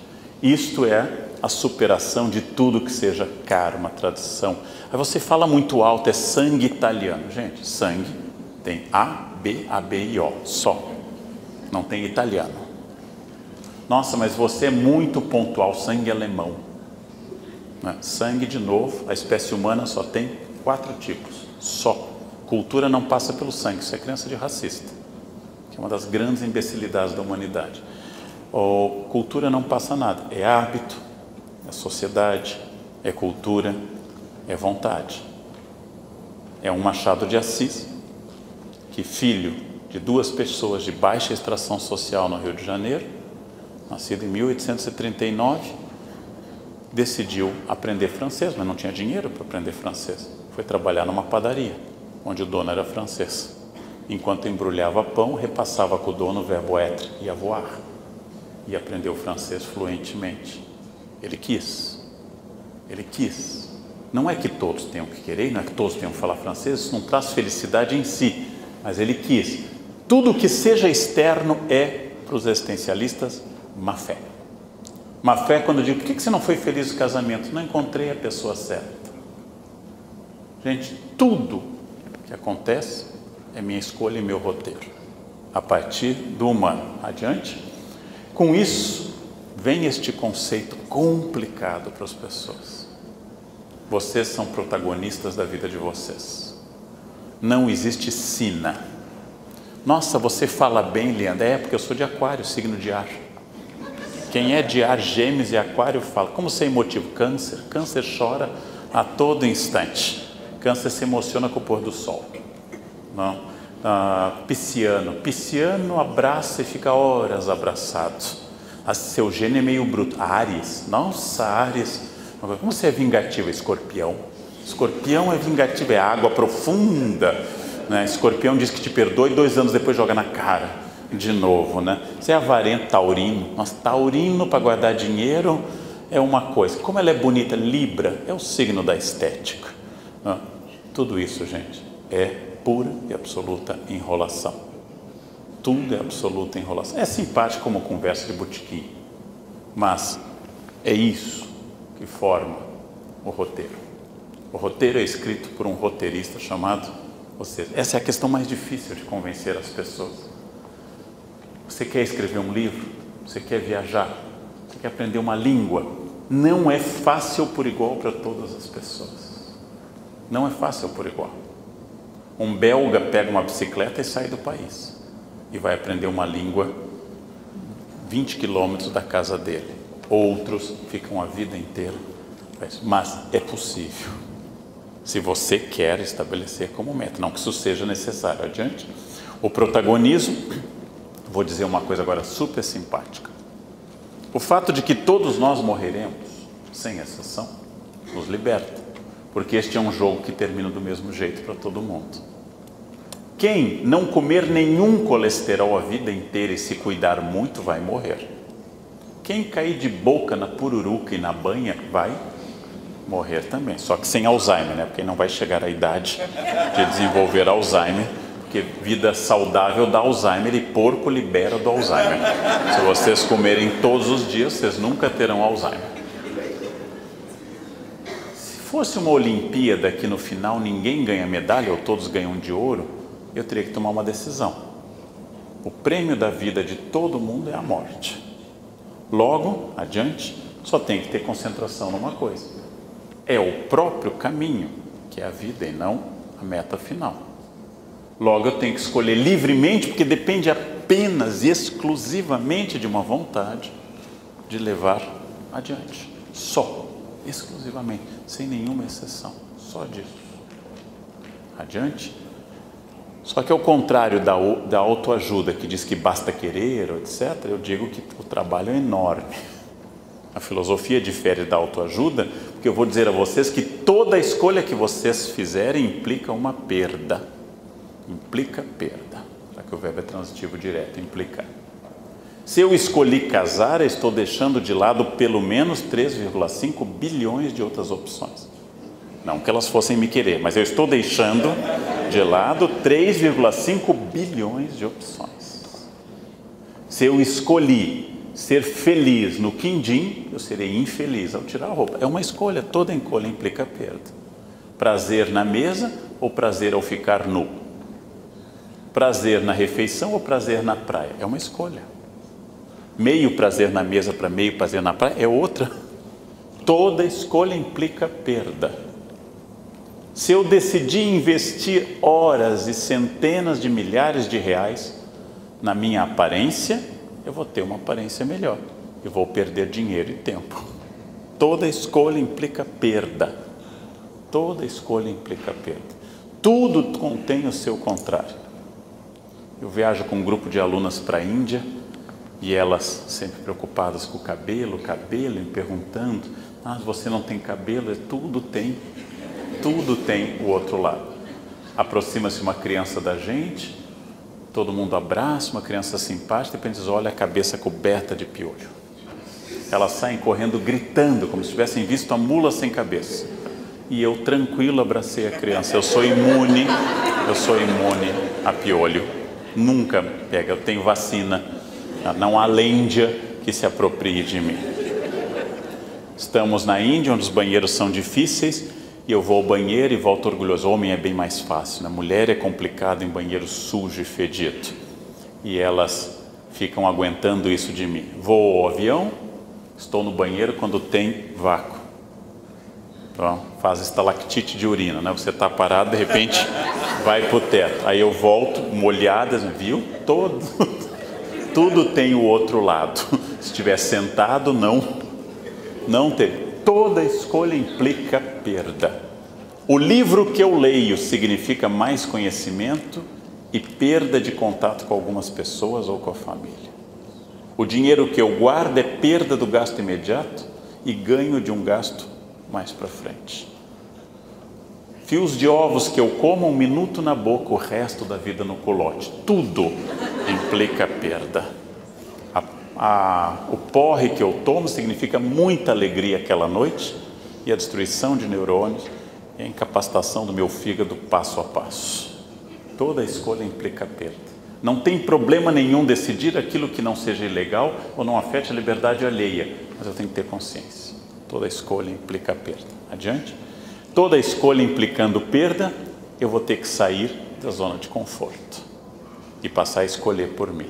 Isto é a superação de tudo que seja karma, tradição. Aí você fala muito alto, é sangue italiano. Gente, sangue tem A, B e O, só. Não tem italiano. Nossa, mas você é muito pontual, sangue alemão. Sangue, de novo, a espécie humana só tem 4 tipos, só. Cultura não passa pelo sangue, isso é crença de racista, que é uma das grandes imbecilidades da humanidade. Cultura não passa nada, é hábito, é sociedade, é cultura, é vontade. É um Machado de Assis, que filho de 2 pessoas de baixa extração social no Rio de Janeiro, nascido em 1839, decidiu aprender francês, mas não tinha dinheiro para aprender francês. Foi trabalhar numa padaria, onde o dono era francês. Enquanto embrulhava pão, repassava com o dono o verbo être, ia voar. E aprendeu francês fluentemente. Ele quis. Ele quis. Não é que todos tenham que querer, não é que todos tenham que falar francês, isso não traz felicidade em si, mas ele quis. Tudo que seja externo é, para os existencialistas, má fé. Má fé quando eu digo, por que você não foi feliz no casamento? Não encontrei a pessoa certa. Gente, tudo que acontece é minha escolha e meu roteiro, a partir do humano. Adiante? Com isso, vem este conceito complicado para as pessoas. Vocês são protagonistas da vida de vocês. Não existe sina. Nossa, você fala bem, Leandro. É porque eu sou de Aquário, signo de ar. Quem é de ar, Gêmeos e Aquário fala. Como ser emotivo? Câncer. Câncer chora a todo instante. Câncer se emociona com o pôr do sol. Não? Pisciano abraça e fica horas abraçado. Seu gênio é meio bruto. Áries. Nossa, Áries. Como você é vingativo? Escorpião. Escorpião é vingativo, é água profunda. Né? Escorpião diz que te perdoa e 2 anos depois joga na cara. De novo, né? Você é avarento, taurino. Nossa, taurino para guardar dinheiro é uma coisa. Como ela é bonita, Libra é o signo da estética. Tudo isso, gente, é pura e absoluta enrolação. Tudo é absoluta enrolação. É simpático como conversa de botequim, mas é isso que forma o roteiro. O roteiro é escrito por um roteirista chamado você. Essa é a questão mais difícil de convencer as pessoas. Você quer escrever um livro? Você quer viajar? Você quer aprender uma língua? Não é fácil por igual para todas as pessoas. Não é fácil por igual. Um belga pega uma bicicleta e sai do país e vai aprender uma língua 20 quilômetros da casa dele. Outros ficam a vida inteira. Mas é possível, se você quer estabelecer como meta. Não que isso seja necessário. Adiante. O protagonismo, vou dizer uma coisa agora super simpática. O fato de que todos nós morreremos, sem exceção, nos liberta. Porque este é um jogo que termina do mesmo jeito para todo mundo. Quem não comer nenhum colesterol a vida inteira e se cuidar muito, vai morrer. Quem cair de boca na pururuca e na banha, vai morrer também. Só que sem Alzheimer, né? Porque não vai chegar à idade de desenvolver Alzheimer. Porque vida saudável dá Alzheimer e porco libera do Alzheimer. Se vocês comerem todos os dias, vocês nunca terão Alzheimer. Se fosse uma Olimpíada que no final ninguém ganha medalha ou todos ganham de ouro, eu teria que tomar uma decisão. O prêmio da vida de todo mundo é a morte. Logo, adiante, só tem que ter concentração numa coisa. É o próprio caminho, que é a vida e não a meta final. Logo, eu tenho que escolher livremente, porque depende apenas e exclusivamente de uma vontade de levar adiante. Só, exclusivamente, sem nenhuma exceção, só disso. Adiante. Só que ao contrário da autoajuda, que diz que basta querer, etc., eu digo que o trabalho é enorme. A filosofia difere da autoajuda, porque eu vou dizer a vocês que toda escolha que vocês fizerem implica uma perda. Implica perda, já que o verbo é transitivo direto, implicar. Se eu escolhi casar, eu estou deixando de lado pelo menos 3,5 bilhões de outras opções. Não que elas fossem me querer, mas eu estou deixando de lado 3,5 bilhões de opções. Se eu escolhi ser feliz no quindim, eu serei infeliz ao tirar a roupa. É uma escolha, toda escolha implica perda. Prazer na mesa ou prazer ao ficar nu? Prazer na refeição ou prazer na praia? É uma escolha. Meio prazer na mesa para meio prazer na praia é outra. Toda escolha implica perda. Se eu decidir investir horas e centenas de milhares de reais na minha aparência, eu vou ter uma aparência melhor. Eu vou perder dinheiro e tempo. Toda escolha implica perda. Toda escolha implica perda. Tudo contém o seu contrário. Eu viajo com um grupo de alunas para a Índia e elas sempre preocupadas com o cabelo, me perguntando: ah, você não tem cabelo? Tudo tem o outro lado. Aproxima-se uma criança da gente, todo mundo abraça, uma criança simpática, e depois olha a cabeça coberta de piolho. Elas saem correndo, gritando, como se tivessem visto a mula sem cabeça. E eu, tranquilo, abracei a criança. Eu sou imune a piolho. Nunca pega, eu tenho vacina. Não há lêndia que se aproprie de mim. Estamos na Índia, onde os banheiros são difíceis, e eu vou ao banheiro e volto orgulhoso. O homem é bem mais fácil, né? Mulher é complicado em banheiro sujo e fedido. E elas ficam aguentando isso de mim. Vou ao avião, estou no banheiro quando tem vácuo. Então, faz estalactite de urina, né? Você está parado, de repente vai para o teto. Aí eu volto, molhadas, viu? Tudo tem o outro lado. Se estiver sentado, não tem. Toda escolha implica perda. O livro que eu leio significa mais conhecimento e perda de contato com algumas pessoas ou com a família. O dinheiro que eu guardo é perda do gasto imediato e ganho de um gasto mais para frente. Fios de ovos que eu como, 1 minuto na boca, o resto da vida no culote. Tudo implica perda. O porre que eu tomo significa muita alegria aquela noite e a destruição de neurônios e a incapacitação do meu fígado passo a passo. Toda escolha implica perda. Não tem problema nenhum decidir aquilo que não seja ilegal ou não afete a liberdade alheia, mas eu tenho que ter consciência. Toda escolha implica perda. Adiante. Toda escolha implicando perda, eu vou ter que sair da zona de conforto e passar a escolher por mim.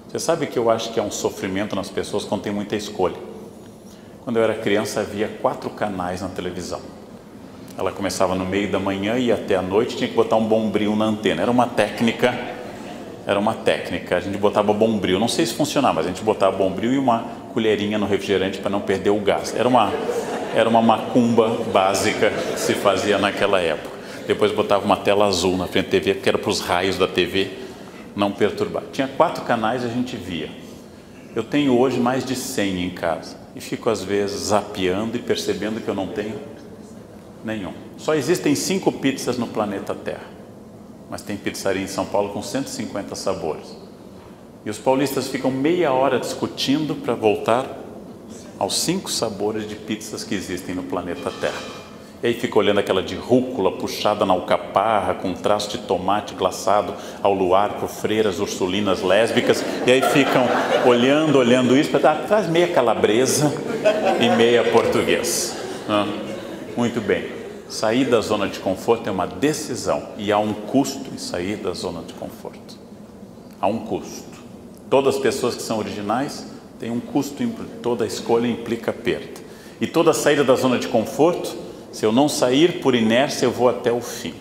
Você sabe que eu acho que é um sofrimento nas pessoas quando tem muita escolha. Quando eu era criança havia 4 canais na televisão. Ela começava no meio da manhã e até a noite tinha que botar um bombril na antena. Era uma técnica, a gente botava bombril. Não sei se funcionava, mas a gente botava bombril e uma colherinha no refrigerante para não perder o gás. Era uma macumba básica que se fazia naquela época. Depois botava uma tela azul na frente da TV, porque era para os raios da TV não perturbar. Tinha 4 canais e a gente via. Eu tenho hoje mais de 100 em casa e fico às vezes zapeando e percebendo que eu não tenho nenhum. Só existem 5 pizzas no planeta Terra, mas tem pizzaria em São Paulo com 150 sabores. E os paulistas ficam meia hora discutindo para voltar aos 5 sabores de pizzas que existem no planeta Terra. E aí fica olhando aquela de rúcula puxada na alcaparra, com um traço de tomate glaçado ao luar por freiras ursulinas lésbicas, e aí ficam olhando isso, traz meia calabresa e meia portuguesa. Muito bem, sair da zona de conforto é uma decisão, e há um custo em sair da zona de conforto. Há um custo. Todas as pessoas que são originais têm um custo, toda escolha implica perda. E toda saída da zona de conforto, se eu não sair por inércia, eu vou até o fim.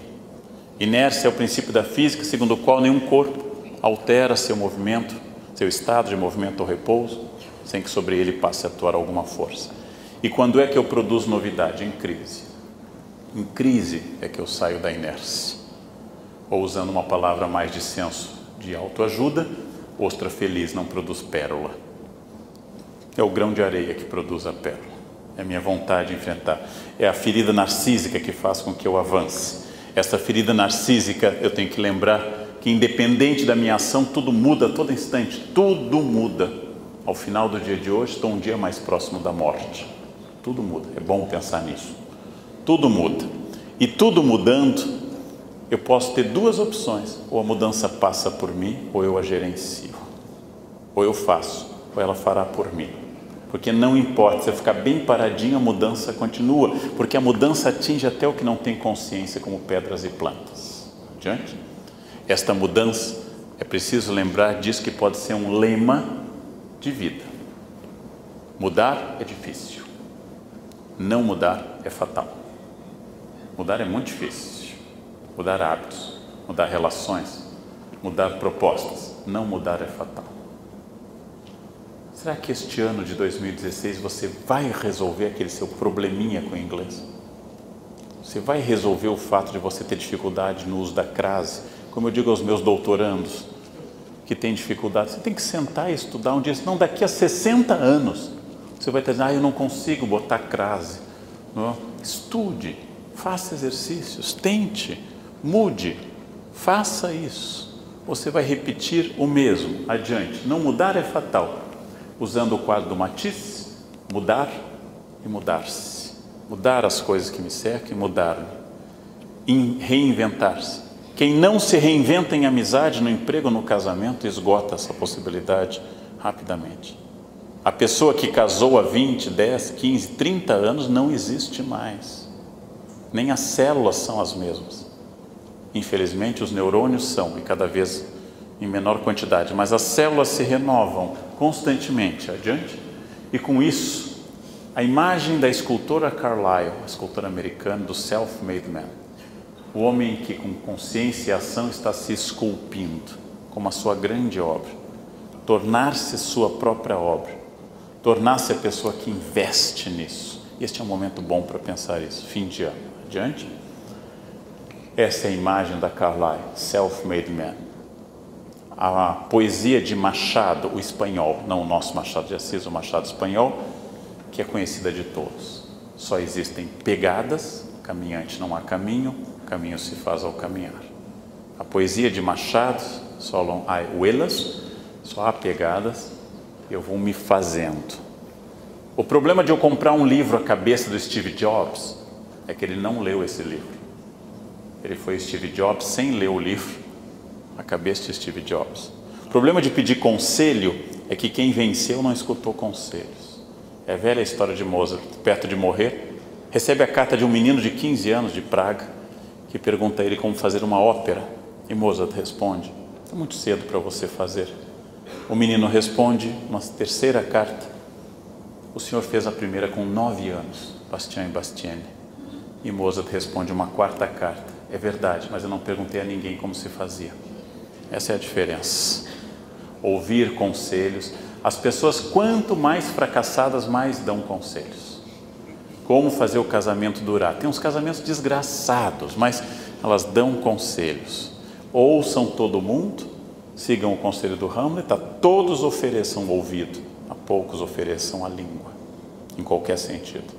Inércia é o princípio da física, segundo o qual nenhum corpo altera seu movimento, seu estado de movimento ou repouso, sem que sobre ele passe a atuar alguma força. E quando é que eu produzo novidade? Em crise. Em crise é que eu saio da inércia. Ou usando uma palavra mais de senso de autoajuda, ostra feliz não produz pérola. É o grão de areia que produz a pérola. É a minha vontade de enfrentar. É a ferida narcísica que faz com que eu avance. Essa ferida narcísica, eu tenho que lembrar que independente da minha ação, tudo muda a todo instante, tudo muda. Ao final do dia de hoje, estou um dia mais próximo da morte. Tudo muda, é bom pensar nisso. Tudo muda. E tudo mudando, eu posso ter duas opções: ou a mudança passa por mim, ou eu a gerencio. Ou eu faço, ou ela fará por mim. Porque não importa, se eu ficar bem paradinho, a mudança continua, porque a mudança atinge até o que não tem consciência, como pedras e plantas. Adiante? Esta mudança, é preciso lembrar disso, que pode ser um lema de vida. Mudar é difícil, não mudar é fatal. Mudar é muito difícil. Mudar hábitos, mudar relações, mudar propostas, não mudar é fatal. Será que este ano de 2016 você vai resolver aquele seu probleminha com o inglês? Você vai resolver o fato de você ter dificuldade no uso da crase? Como eu digo aos meus doutorandos que têm dificuldade, você tem que sentar e estudar um dia, senão daqui a 60 anos você vai estar dizendo: eu não consigo botar crase. Não? Estude, faça exercícios, tente, mude, faça isso. Você vai repetir o mesmo adiante. Não mudar é fatal. Usando o quadro do Matisse, mudar e mudar-se. Mudar as coisas que me cercam e mudar-me. Reinventar-se. Quem não se reinventa em amizade, no emprego, no casamento, esgota essa possibilidade rapidamente. A pessoa que casou há 20, 10, 15, 30 anos não existe mais. Nem as células são as mesmas. Infelizmente, os neurônios são, e cada vez em menor quantidade, mas as células se renovam constantemente. Adiante? E com isso, a imagem da escultora Carlyle, a escultora americana do self-made man, o homem que com consciência e ação está se esculpindo como a sua grande obra, tornar-se sua própria obra, tornar-se a pessoa que investe nisso. Este é um momento bom para pensar isso. Fim de ano. Adiante? Essa é a imagem da Carlyle, self-made man. A poesia de Machado, o espanhol, não o nosso Machado de Assis, o Machado espanhol, que é conhecida de todos. Só existem pegadas, caminhante não há caminho, caminho se faz ao caminhar. A poesia de Machado, só há huelas, só há pegadas, eu vou me fazendo. O problema de eu comprar um livro, A Cabeça do Steve Jobs, é que ele não leu esse livro. Ele foi Steve Jobs sem ler o livro A Cabeça de Steve Jobs. O problema de pedir conselho é que quem venceu não escutou conselhos. É a velha história de Mozart, perto de morrer, recebe a carta de um menino de 15 anos de Praga, que pergunta a ele como fazer uma ópera, e Mozart responde: é muito cedo para você fazer. O menino responde, uma terceira carta: o senhor fez a primeira com 9 anos, Bastien e Bastienne. E Mozart responde uma quarta carta: é verdade, mas eu não perguntei a ninguém como se fazia. Essa é a diferença. Ouvir conselhos. As pessoas, quanto mais fracassadas, mais dão conselhos. Como fazer o casamento durar? Tem uns casamentos desgraçados, mas elas dão conselhos. Ouçam todo mundo, sigam o conselho do Hamlet, a todos ofereçam o ouvido, a poucos ofereçam a língua, em qualquer sentido.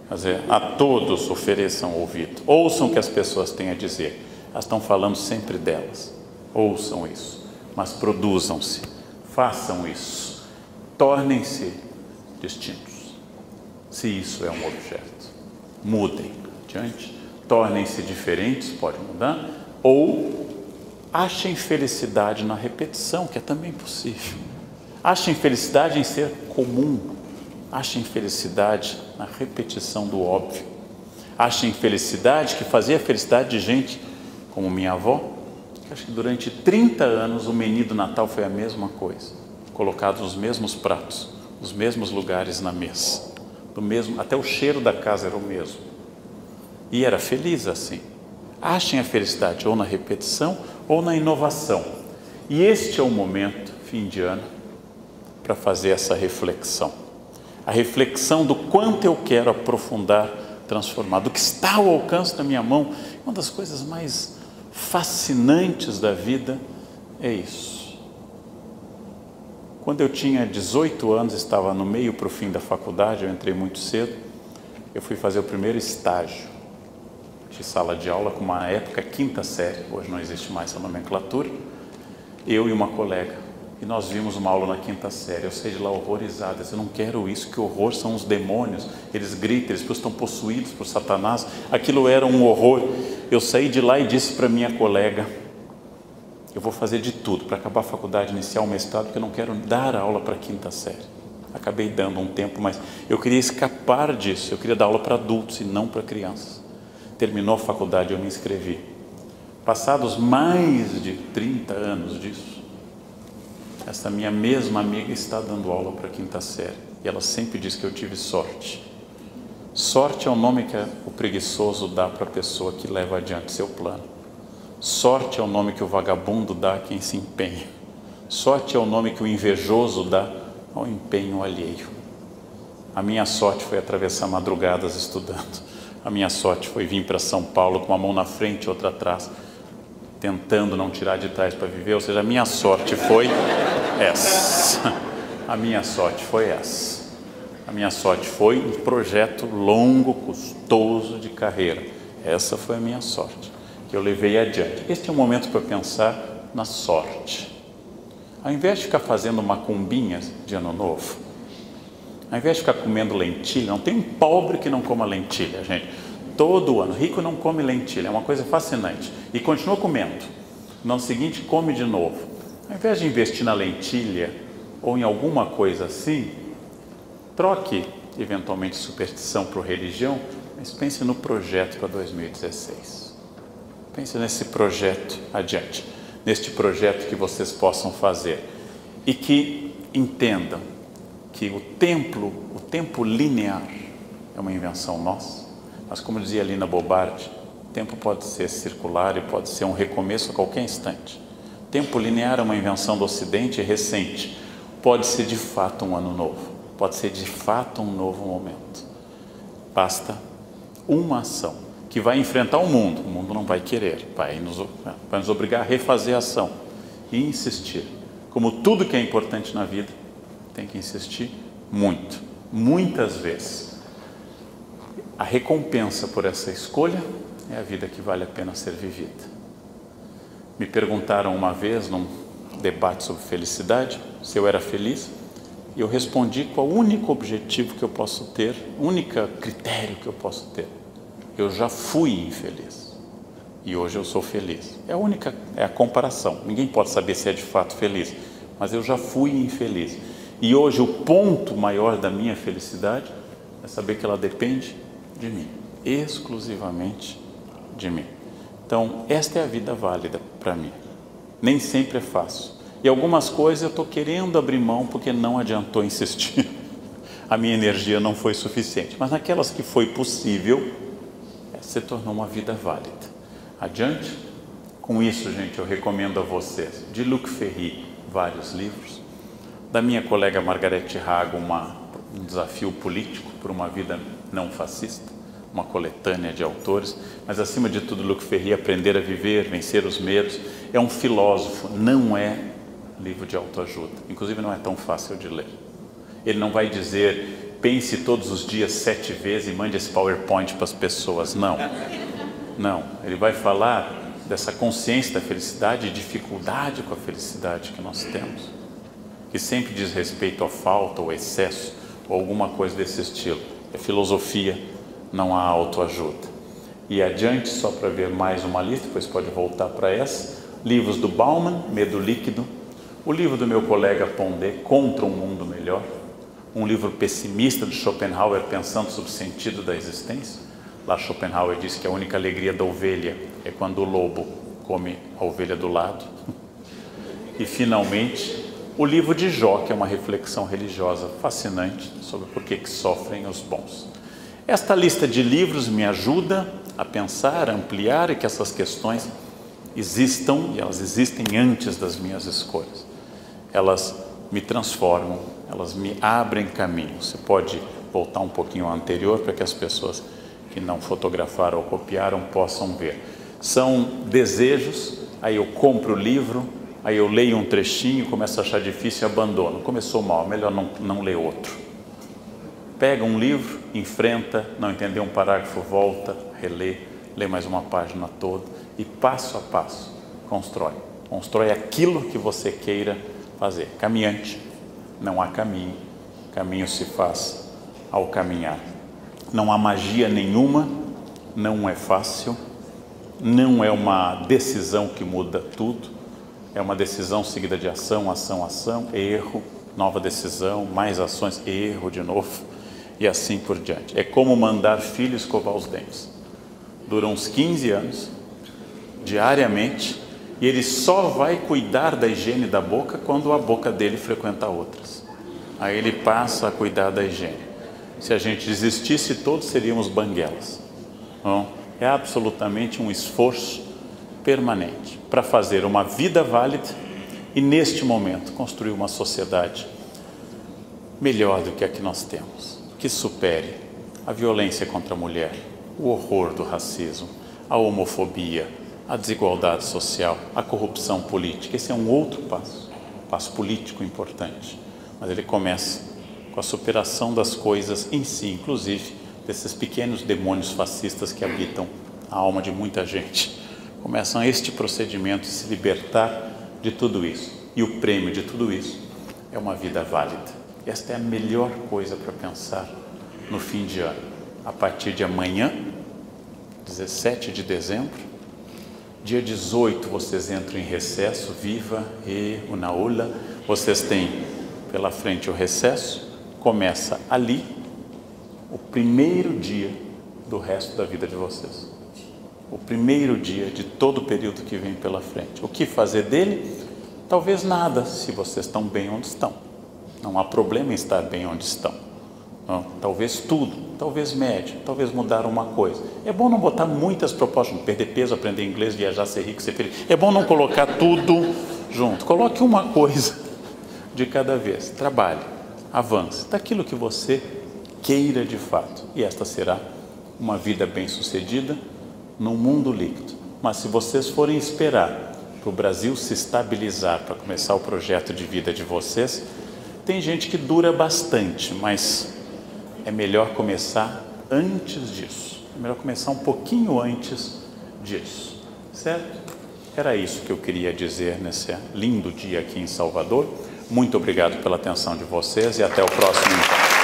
Mas a todos ofereçam o ouvido. Ouçam o que as pessoas têm a dizer. Elas estão falando sempre delas. Ouçam isso, mas produzam-se, façam isso, tornem-se distintos. Se isso é um objeto, mudem. Adiante, tornem-se diferentes, pode mudar, ou achem felicidade na repetição, que é também possível. Achem felicidade em ser comum. Achem felicidade na repetição do óbvio. Achem felicidade, que fazia felicidade de gente como minha avó, que acho que durante 30 anos o menu do Natal foi a mesma coisa, colocados os mesmos pratos, os mesmos lugares na mesa, até o cheiro da casa era o mesmo. E era feliz assim. Achem a felicidade ou na repetição ou na inovação. E este é o momento, fim de ano, para fazer essa reflexão. A reflexão do quanto eu quero aprofundar, transformar, do que está ao alcance da minha mão. Uma das coisas mais fascinantes da vida é isso. Quando eu tinha 18 anos, estava no meio para o fim da faculdade, eu entrei muito cedo, eu fui fazer o primeiro estágio. de sala de aula, com uma época quinta série, hoje não existe mais essa nomenclatura, eu e uma colega, e nós vimos uma aula na quinta série. Eu saí de lá horrorizado, eu disse, eu não quero isso, que horror, são os demônios, eles gritam, eles estão possuídos por Satanás, aquilo era um horror. Eu saí de lá e disse para minha colega, eu vou fazer de tudo para acabar a faculdade, iniciar o mestrado, porque eu não quero dar aula para a quinta série. Acabei dando um tempo, mas eu queria escapar disso, eu queria dar aula para adultos e não para crianças. Terminou a faculdade, eu me inscrevi. Passados mais de 30 anos disso, essa minha mesma amiga está dando aula para a quinta série. E ela sempre diz que eu tive sorte. Sorte é o nome que o preguiçoso dá para a pessoa que leva adiante seu plano. Sorte é o nome que o vagabundo dá a quem se empenha. Sorte é o nome que o invejoso dá ao empenho alheio. A minha sorte foi atravessar madrugadas estudando. A minha sorte foi vir para São Paulo com uma mão na frente e outra atrás, tentando não tirar de trás para viver. Ou seja, a minha sorte foi essa. A minha sorte foi essa. A minha sorte foi um projeto longo, custoso de carreira. Essa foi a minha sorte, que eu levei adiante. Este é um momento para pensar na sorte. Ao invés de ficar fazendo macumbinhas de ano novo, ao invés de ficar comendo lentilha, não tem um pobre que não coma lentilha, gente. Todo ano, rico não come lentilha, é uma coisa fascinante. E continua comendo. No ano seguinte, come de novo. Ao invés de investir na lentilha ou em alguma coisa assim, troque eventualmente superstição por religião, mas pense no projeto para 2016. Pense nesse projeto adiante, neste projeto que vocês possam fazer e que entendam que o tempo linear é uma invenção nossa, mas como dizia Lina Bobardi, o tempo pode ser circular e pode ser um recomeço a qualquer instante. O tempo linear é uma invenção do Ocidente recente, pode ser de fato um ano novo, pode ser de fato um novo momento. Basta uma ação que vai enfrentar o mundo não vai querer, vai nos obrigar a refazer a ação e insistir. Como tudo que é importante na vida, tem que insistir muito, muitas vezes. A recompensa por essa escolha é a vida que vale a pena ser vivida. Me perguntaram uma vez, num debate sobre felicidade, se eu era feliz, e eu respondi qual o único objetivo que eu posso ter, o único critério que eu posso ter. Eu já fui infeliz e hoje eu sou feliz. É a comparação. Ninguém pode saber se é de fato feliz, mas eu já fui infeliz. E hoje o ponto maior da minha felicidade é saber que ela depende de mim, exclusivamente de mim. Então, esta é a vida válida para mim. Nem sempre é fácil. E algumas coisas eu estou querendo abrir mão porque não adiantou insistir. A minha energia não foi suficiente. Mas naquelas que foi possível, se tornou uma vida válida. Adiante? Com isso, gente, eu recomendo a vocês, de Luc Ferry, vários livros. Da minha colega Margarete Hago, um desafio político por uma vida não fascista, uma coletânea de autores, mas acima de tudo Luc Ferry, Aprender a Viver, Vencer os Medos, é um filósofo, não é livro de autoajuda, inclusive não é tão fácil de ler. Ele não vai dizer, pense todos os dias 7 vezes e mande esse PowerPoint para as pessoas, não. Não, ele vai falar dessa consciência da felicidade e dificuldade com a felicidade que nós temos, que sempre diz respeito à falta ou excesso, ou alguma coisa desse estilo. É filosofia, não há autoajuda. E adiante, só para ver mais uma lista, depois pode voltar para essa, livros do Bauman, Medo Líquido, o livro do meu colega Pondé, Contra um Mundo Melhor, um livro pessimista de Schopenhauer, pensando sobre o sentido da existência. Lá Schopenhauer diz que a única alegria da ovelha é quando o lobo come a ovelha do lado. E finalmente, o livro de Jó, que é uma reflexão religiosa fascinante sobre por que sofrem os bons. Esta lista de livros me ajuda a pensar, a ampliar e que essas questões existam, e elas existem antes das minhas escolhas. Elas me transformam, elas me abrem caminho. Você pode voltar um pouquinho ao anterior para que as pessoas que não fotografaram ou copiaram possam ver. São desejos, aí eu compro o livro, aí eu leio um trechinho, começo a achar difícil e abandono. Começou mal, melhor não ler outro. Pega um livro, enfrenta, não entendeu um parágrafo, volta, relê, lê mais uma página toda e passo a passo constrói. Constrói aquilo que você queira fazer. Caminhante, não há caminho. Caminho se faz ao caminhar. Não há magia nenhuma, não é fácil, não é uma decisão que muda tudo. É uma decisão seguida de ação, ação, ação, erro, nova decisão, mais ações, erro de novo e assim por diante. É como mandar filho escovar os dentes. Dura uns 15 anos, diariamente, e ele só vai cuidar da higiene da boca quando a boca dele frequenta outras. Aí ele passa a cuidar da higiene. Se a gente desistisse, todos seríamos banguelas. Não? É absolutamente um esforço permanente para fazer uma vida válida e, neste momento, construir uma sociedade melhor do que a que nós temos, que supere a violência contra a mulher, o horror do racismo, a homofobia, a desigualdade social, a corrupção política. Esse é um outro passo político importante, mas ele começa com a superação das coisas em si, inclusive desses pequenos demônios fascistas que habitam a alma de muita gente. Começam este procedimento de se libertar de tudo isso. E o prêmio de tudo isso é uma vida válida. Esta é a melhor coisa para pensar no fim de ano. A partir de amanhã, 17 de dezembro, dia 18 vocês entram em recesso, viva e una aula. Vocês têm pela frente o recesso, começa ali o primeiro dia do resto da vida de vocês. O primeiro dia de todo o período que vem pela frente. O que fazer dele? Talvez nada, se vocês estão bem onde estão. Não há problema em estar bem onde estão. Não, talvez tudo, talvez médio, talvez mudar uma coisa. É bom não botar muitas propostas, perder peso, aprender inglês, viajar, ser rico, ser feliz. É bom não colocar tudo junto. Coloque uma coisa de cada vez. Trabalhe, avance, daquilo que você queira de fato. E esta será uma vida bem-sucedida num mundo líquido. Mas se vocês forem esperar para o Brasil se estabilizar, para começar o projeto de vida de vocês, tem gente que dura bastante, mas é melhor começar antes disso. É melhor começar um pouquinho antes disso, certo? Era isso que eu queria dizer nesse lindo dia aqui em Salvador. Muito obrigado pela atenção de vocês e até o próximo encontro.